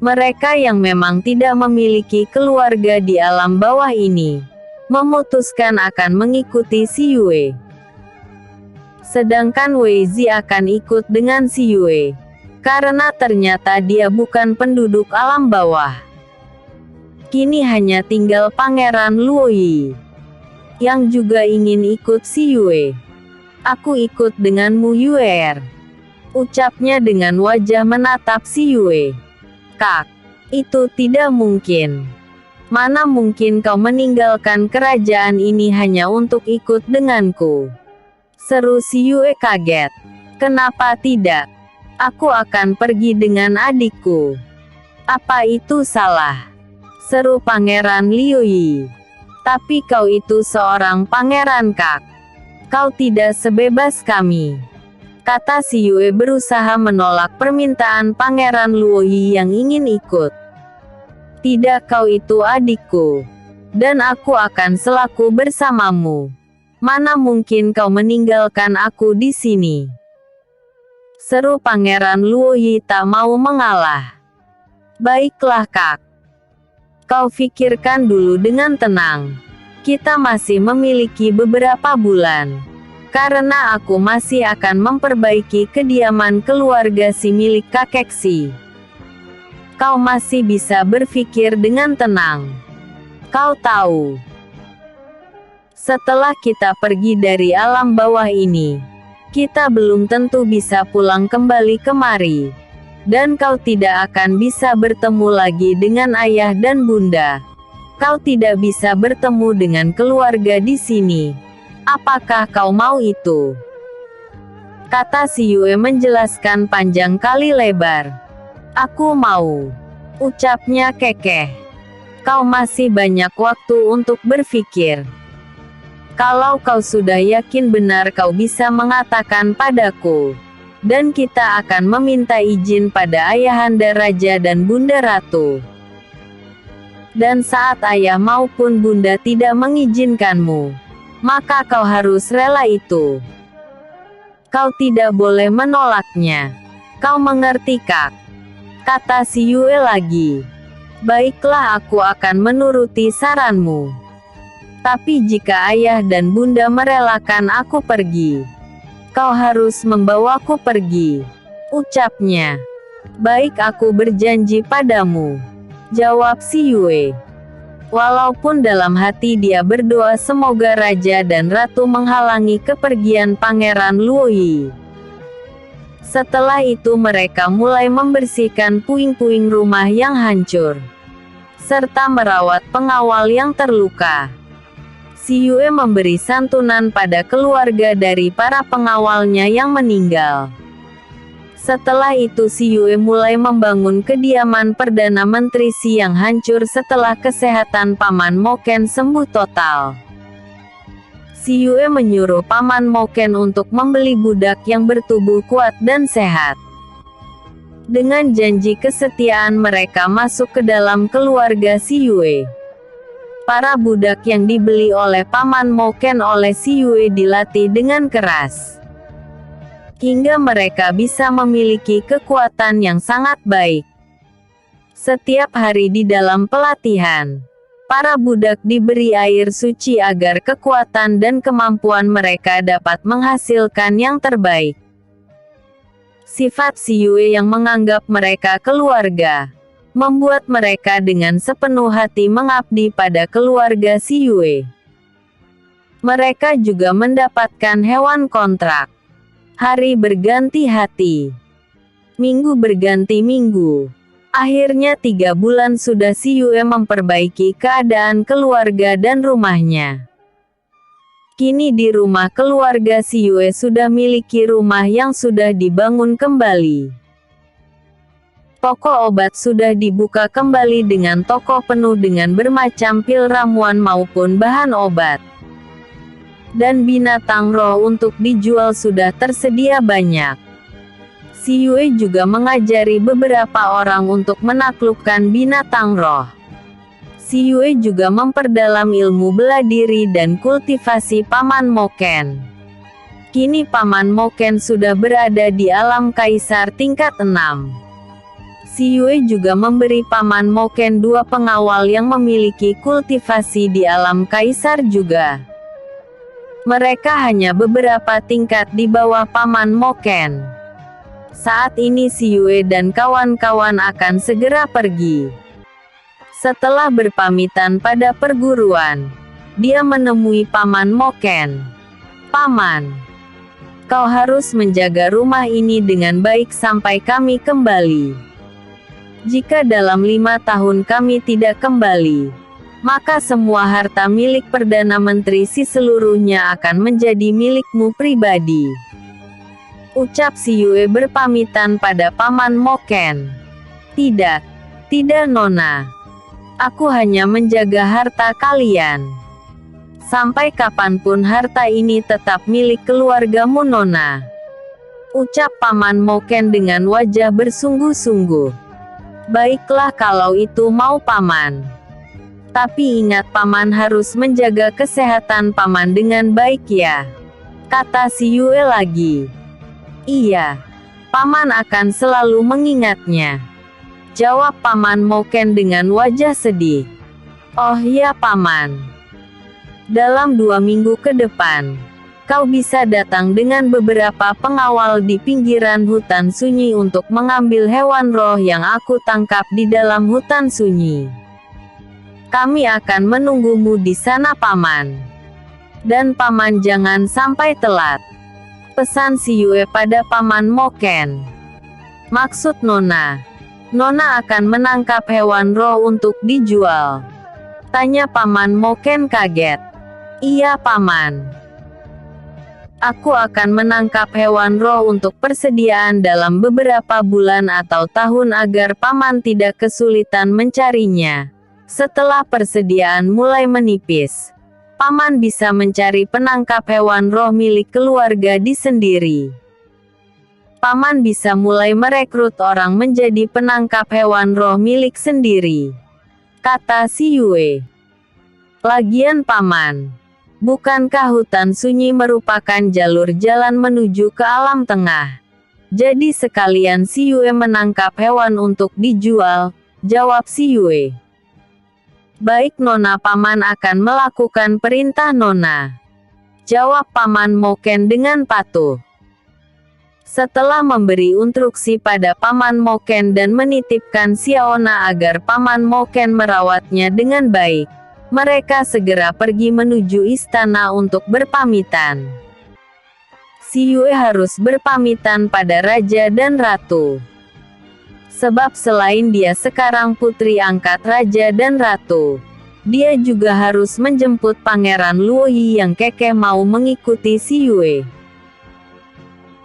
Mereka yang memang tidak memiliki keluarga di alam bawah ini, memutuskan akan mengikuti si Yue. Sedangkan Wei Zi akan ikut dengan si Yue. karena ternyata dia bukan penduduk alam bawah. Kini hanya tinggal Pangeran Luoyi, yang juga ingin ikut si Yue. Aku ikut denganmu Yuer, ucapnya dengan wajah menatap si Yue. Kak, itu tidak mungkin. Mana mungkin kau meninggalkan kerajaan ini hanya untuk ikut denganku? Seru si Yue kaget. Kenapa tidak? Aku akan pergi dengan adikku. Apa itu salah? Seru Pangeran Liuyi. Tapi kau itu seorang pangeran Kak. Kau tidak sebebas kami, kata si Yue berusaha menolak permintaan Pangeran Luoyi yang ingin ikut. Tidak, kau itu adikku, dan aku akan selaku bersamamu. Mana mungkin kau meninggalkan aku di sini? Seru Pangeran Luoyi tak mau mengalah. Baiklah Kak. Kau pikirkan dulu dengan tenang. Kita masih memiliki beberapa bulan. Karena aku masih akan memperbaiki kediaman keluarga si milik kakek si. Kau masih bisa berpikir dengan tenang. Kau tahu, setelah kita pergi dari alam bawah ini, kita belum tentu bisa pulang kembali kemari. Dan kau tidak akan bisa bertemu lagi dengan ayah dan bunda. Kau tidak bisa bertemu dengan keluarga di sini. Apakah kau mau itu? Kata si Yue menjelaskan panjang kali lebar. Aku mau, ucapnya kekeh. Kau masih banyak waktu untuk berpikir. Kalau kau sudah yakin benar kau bisa mengatakan padaku, dan kita akan meminta izin pada ayahanda raja dan bunda ratu. Dan saat ayah maupun bunda tidak mengizinkanmu, maka kau harus rela itu. Kau tidak boleh menolaknya. Kau mengerti Kak? Kata si Yue lagi. Baiklah, aku akan menuruti saranmu. Tapi jika ayah dan bunda merelakan aku pergi, kau harus membawaku pergi, ucapnya. Baik, aku berjanji padamu, jawab si Yue. Walaupun dalam hati dia berdoa semoga raja dan ratu menghalangi kepergian Pangeran Luoyi. Setelah itu mereka mulai membersihkan puing-puing rumah yang hancur, serta merawat pengawal yang terluka. Si Yue memberi santunan pada keluarga dari para pengawalnya yang meninggal. Setelah itu si Yue mulai membangun kediaman Perdana Menteri Si yang hancur setelah kesehatan Paman Moken sembuh total. Si Yue menyuruh Paman Moken untuk membeli budak yang bertubuh kuat dan sehat. Dengan janji kesetiaan mereka masuk ke dalam keluarga si Yue. Para budak yang dibeli oleh Paman Moken oleh si Yue dilatih dengan keras, hingga mereka bisa memiliki kekuatan yang sangat baik. Setiap hari di dalam pelatihan, para budak diberi air suci agar kekuatan dan kemampuan mereka dapat menghasilkan yang terbaik. Sifat si Yue yang menganggap mereka keluarga, membuat mereka dengan sepenuh hati mengabdi pada keluarga si Yue. Mereka juga mendapatkan hewan kontrak. Hari berganti hati, minggu berganti minggu. Akhirnya 3 bulan sudah si Yue memperbaiki keadaan keluarga dan rumahnya. Kini di rumah keluarga si Yue sudah miliki rumah yang sudah dibangun kembali. Toko obat sudah dibuka kembali dengan toko penuh dengan bermacam pil ramuan maupun bahan obat. Dan binatang roh untuk dijual sudah tersedia banyak. Si Yue juga mengajari beberapa orang untuk menaklukkan binatang roh. Si Yue juga memperdalam ilmu bela diri dan kultivasi Paman Moken. Kini Paman Moken sudah berada di alam kaisar tingkat 6. Si Yue juga memberi Paman Moken 2 pengawal yang memiliki kultivasi di alam kaisar juga. Mereka hanya beberapa tingkat di bawah Paman Moken. Saat ini si Yue dan kawan-kawan akan segera pergi. Setelah berpamitan pada perguruan, dia menemui Paman Moken. Paman, kau harus menjaga rumah ini dengan baik sampai kami kembali. Jika dalam 5 tahun kami tidak kembali, maka semua harta milik Perdana Menteri si seluruhnya akan menjadi milikmu pribadi. Ucap si Yue berpamitan pada Paman Moken. Tidak, tidak Nona. Aku hanya menjaga harta kalian. Sampai kapanpun harta ini tetap milik keluargamu Nona. Ucap Paman Moken dengan wajah bersungguh-sungguh. Baiklah kalau itu mau Paman. Tapi ingat Paman harus menjaga kesehatan Paman dengan baik ya. Kata si Yue lagi. Iya. Paman akan selalu mengingatnya. Jawab Paman Moken dengan wajah sedih. Oh ya Paman. Dalam 2 minggu ke depan, kau bisa datang dengan beberapa pengawal di pinggiran hutan sunyi untuk mengambil hewan roh yang aku tangkap di dalam hutan sunyi. Kami akan menunggumu di sana Paman. Dan Paman jangan sampai telat. Pesan si Yue pada Paman Moken. Maksud Nona? Nona akan menangkap hewan roh untuk dijual. Tanya Paman Moken kaget. Iya Paman. Aku akan menangkap hewan roh untuk persediaan dalam beberapa bulan atau tahun agar Paman tidak kesulitan mencarinya. Setelah persediaan mulai menipis, Paman bisa mencari penangkap hewan roh milik keluarga di sendiri. Paman bisa mulai merekrut orang menjadi penangkap hewan roh milik sendiri. Kata si Yue. Lagian Paman, bukankah hutan sunyi merupakan jalur jalan menuju ke alam tengah? Jadi sekalian si Yue menangkap hewan untuk dijual, jawab si Yue. Baik Nona, Paman akan melakukan perintah Nona. Jawab Paman Moken dengan patuh. Setelah memberi instruksi pada Paman Moken dan menitipkan Xiaona agar Paman Moken merawatnya dengan baik, mereka segera pergi menuju istana untuk berpamitan. Si Yue harus berpamitan pada Raja dan Ratu. Sebab selain dia sekarang putri angkat Raja dan Ratu, dia juga harus menjemput Pangeran Luoyi yang kekeh mau mengikuti si Yue.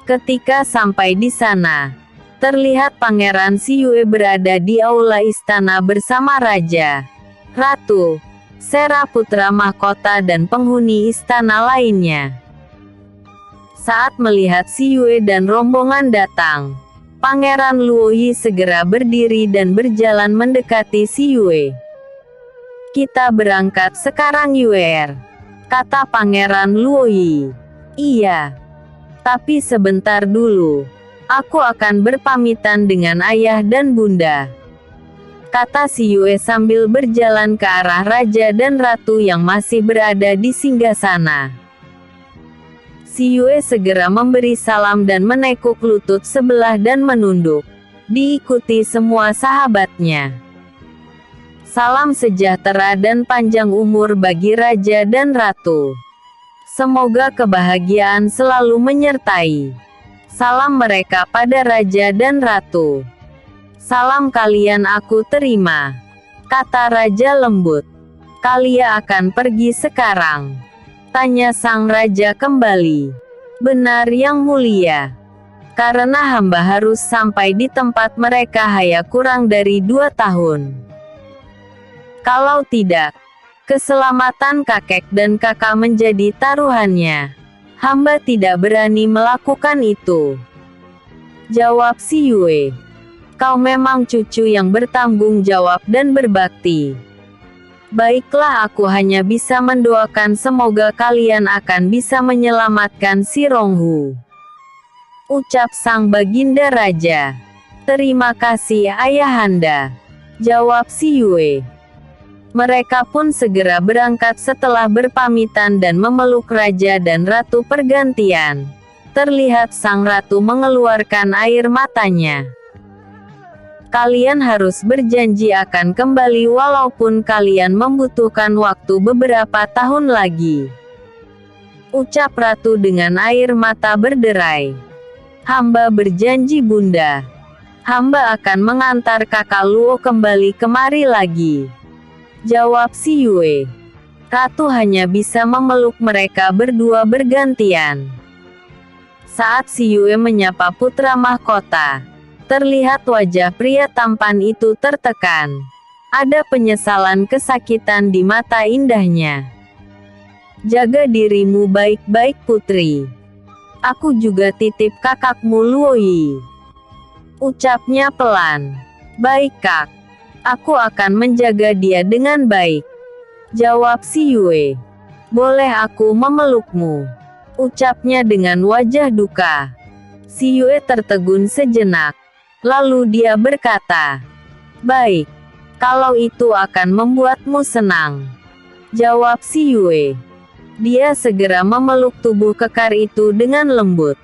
Ketika sampai di sana, terlihat Pangeran si Yue berada di aula istana bersama Raja, Ratu, Sera putra mahkota dan penghuni istana lainnya. Saat melihat si Yue dan rombongan datang, Pangeran Luoyi segera berdiri dan berjalan mendekati si Yue. Kita berangkat sekarang Yue, kata Pangeran Luoyi. Iya. Tapi sebentar dulu, aku akan berpamitan dengan ayah dan bunda. Kata si Yue sambil berjalan ke arah Raja dan Ratu yang masih berada di singgasana. Si Yue segera memberi salam dan menekuk lutut sebelah dan menunduk, diikuti semua sahabatnya. Salam sejahtera dan panjang umur bagi Raja dan Ratu. Semoga kebahagiaan selalu menyertai. Salam mereka pada Raja dan Ratu. Salam kalian aku terima, kata Raja lembut. Kalian akan pergi sekarang? Tanya sang Raja kembali. Benar yang mulia. Karena hamba harus sampai di tempat mereka hanya kurang dari 2 tahun. Kalau tidak, keselamatan kakek dan kakak menjadi taruhannya. Hamba tidak berani melakukan itu. Jawab si Yue. Kau memang cucu yang bertanggung jawab dan berbakti. Baiklah, aku hanya bisa mendoakan semoga kalian akan bisa menyelamatkan si Ronghu. Ucap sang Baginda Raja. Terima kasih Ayahanda. Jawab si Yue. Mereka pun segera berangkat setelah berpamitan dan memeluk Raja dan Ratu pergantian. Terlihat sang ratu mengeluarkan air matanya. Kalian harus berjanji akan kembali walaupun kalian membutuhkan waktu beberapa tahun lagi. Ucap ratu dengan air mata berderai. Hamba berjanji bunda. Hamba akan mengantar kakak Luo kembali kemari lagi. Jawab si Yue. Ratu hanya bisa memeluk mereka berdua bergantian. Saat si Yue menyapa putra mahkota, terlihat wajah pria tampan itu tertekan. Ada penyesalan kesakitan di mata indahnya. Jaga dirimu baik-baik putri. Aku juga titip kakakmu Luoyi. Ucapnya pelan. Baik kak. Aku akan menjaga dia dengan baik. Jawab si Yue. Boleh aku memelukmu? Ucapnya dengan wajah duka. Si Yue tertegun sejenak. Lalu dia berkata, baik, kalau itu akan membuatmu senang. Jawab si Yue. Dia segera memeluk tubuh kekar itu dengan lembut.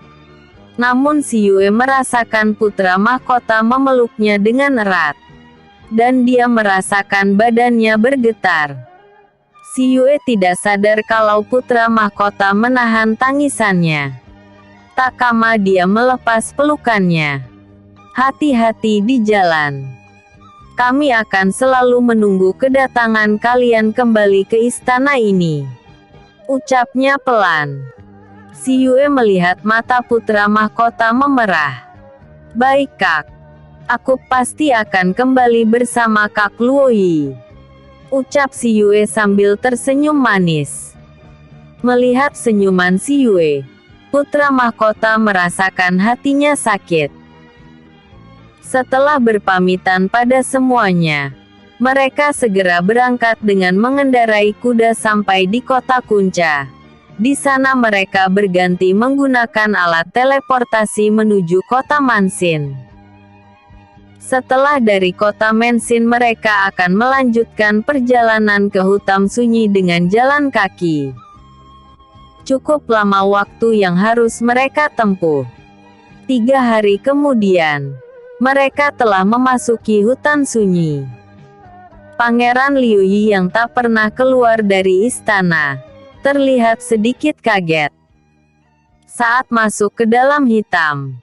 Namun si Yue merasakan putra mahkota memeluknya dengan erat. Dan dia merasakan badannya bergetar. Si Yue tidak sadar kalau putra mahkota menahan tangisannya. Tak lama dia melepas pelukannya. Hati-hati di jalan. Kami akan selalu menunggu kedatangan kalian kembali ke istana ini. Ucapnya pelan. Si Yue melihat mata putra mahkota memerah. Baik kak. Aku pasti akan kembali bersama kak Luoyi. Ucap si Yue sambil tersenyum manis. Melihat senyuman si Yue, putra mahkota merasakan hatinya sakit. Setelah berpamitan pada semuanya, mereka segera berangkat dengan mengendarai kuda sampai di kota Kunca. Di sana mereka berganti menggunakan alat teleportasi menuju kota Mansin. Setelah dari kota Mansin mereka akan melanjutkan perjalanan ke hutan sunyi dengan jalan kaki. Cukup lama waktu yang harus mereka tempuh. 3 hari kemudian, mereka telah memasuki hutan sunyi. Pangeran Liu Yi yang tak pernah keluar dari istana, terlihat sedikit kaget. Saat masuk ke dalam hitam,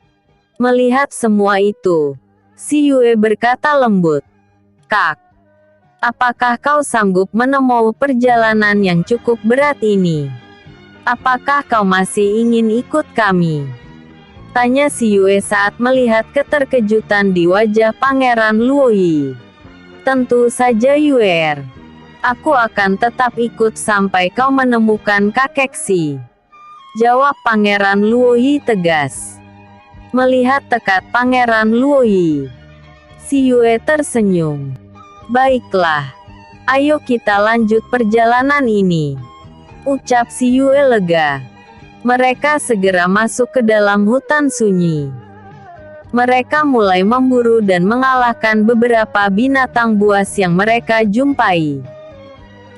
melihat semua itu, si Yue berkata lembut, kak, apakah kau sanggup menempuh perjalanan yang cukup berat ini? Apakah kau masih ingin ikut kami? Tanya si Yue saat melihat keterkejutan di wajah Pangeran Luoyi. Tentu saja Yue. Aku akan tetap ikut sampai kau menemukan kakek Si. Jawab Pangeran Luoyi tegas. Melihat tekad Pangeran Luoyi, si Yue tersenyum. Baiklah, ayo kita lanjut perjalanan ini. Ucap si Yue lega. Mereka segera masuk ke dalam hutan sunyi. Mereka mulai memburu dan mengalahkan beberapa binatang buas yang mereka jumpai.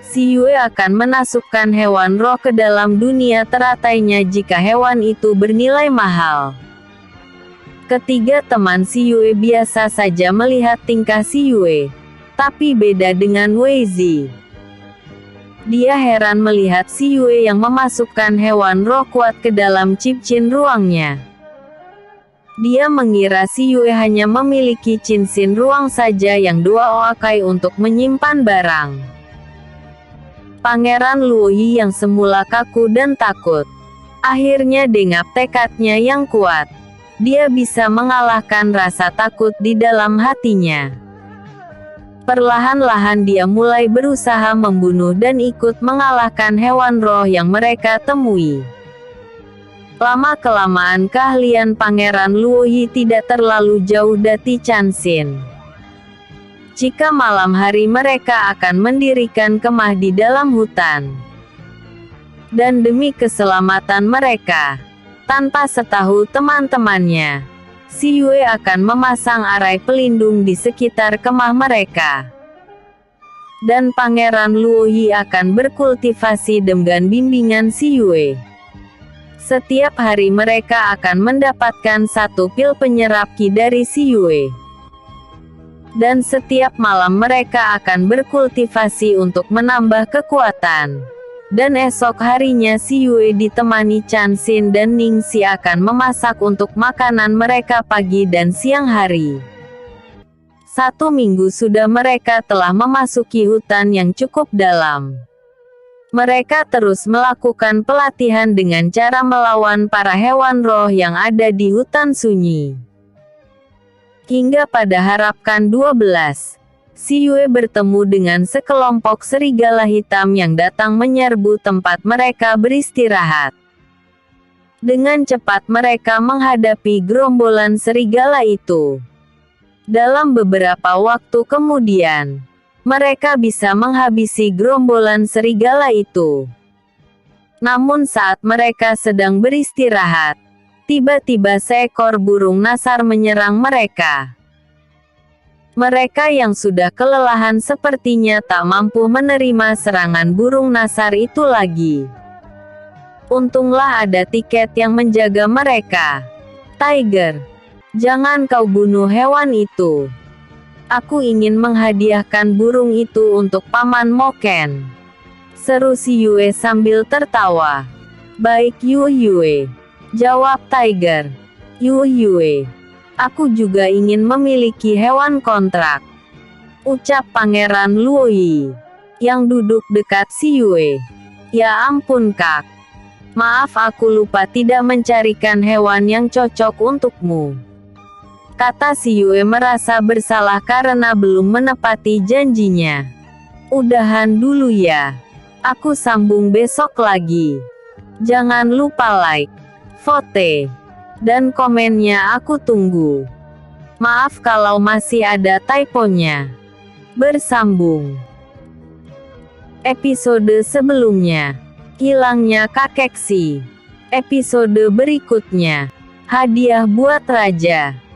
Si Yue akan menasukkan hewan roh ke dalam dunia teratainya jika hewan itu bernilai mahal. Ketiga teman si Yue biasa saja melihat tingkah si Yue, tapi beda dengan Wei Zi. Dia heran melihat si Yue yang memasukkan hewan roh kuat ke dalam cincin ruangnya. Dia mengira si Yue hanya memiliki cincin ruang saja yang 2 oakai untuk menyimpan barang. Pangeran Luoyi yang semula kaku dan takut, akhirnya dengan tekadnya yang kuat, dia bisa mengalahkan rasa takut di dalam hatinya. Perlahan-lahan dia mulai berusaha membunuh dan ikut mengalahkan hewan roh yang mereka temui. Lama-kelamaan keahlian Pangeran Luoyi tidak terlalu jauh dari Chanxin. Jika malam hari mereka akan mendirikan kemah di dalam hutan. Dan demi keselamatan mereka, tanpa setahu teman-temannya, si Yue akan memasang arai pelindung di sekitar kemah mereka. Dan Pangeran Luoyi akan berkultivasi dengan bimbingan si Yue. Setiap hari mereka akan mendapatkan satu pil penyerap Qi dari si Yue. Dan setiap malam mereka akan berkultivasi untuk menambah kekuatan. Dan esok harinya si Yue ditemani Chan Xin dan Ning Xi akan memasak untuk makanan mereka pagi dan siang hari. 1 minggu sudah mereka telah memasuki hutan yang cukup dalam. Mereka terus melakukan pelatihan dengan cara melawan para hewan roh yang ada di hutan sunyi. Hingga pada harapkan 12. Si Yue bertemu dengan sekelompok serigala hitam yang datang menyerbu tempat mereka beristirahat. Dengan cepat mereka menghadapi gerombolan serigala itu. Dalam beberapa waktu kemudian, mereka bisa menghabisi gerombolan serigala itu. Namun saat mereka sedang beristirahat, tiba-tiba seekor burung nasar menyerang mereka. Mereka yang sudah kelelahan sepertinya tak mampu menerima serangan burung nasar itu lagi. Untunglah ada tiket yang menjaga mereka. Tiger, jangan kau bunuh hewan itu. Aku ingin menghadiahkan burung itu untuk Paman Moken. Seru si Yue sambil tertawa. Baik Yue, jawab Tiger. Yue, aku juga ingin memiliki hewan kontrak, ucap Pangeran Luoyi, yang duduk dekat si Yue. Ya ampun Kak. Maaf aku lupa tidak mencarikan hewan yang cocok untukmu. Kata si Yue merasa bersalah karena belum menepati janjinya. Udahan dulu ya. Aku sambung besok lagi. Jangan lupa like, vote, dan komennya aku tunggu. Maaf kalau masih ada typonya. Bersambung. Episode sebelumnya. Hilangnya kakek Xi. Episode berikutnya. Hadiah buat raja.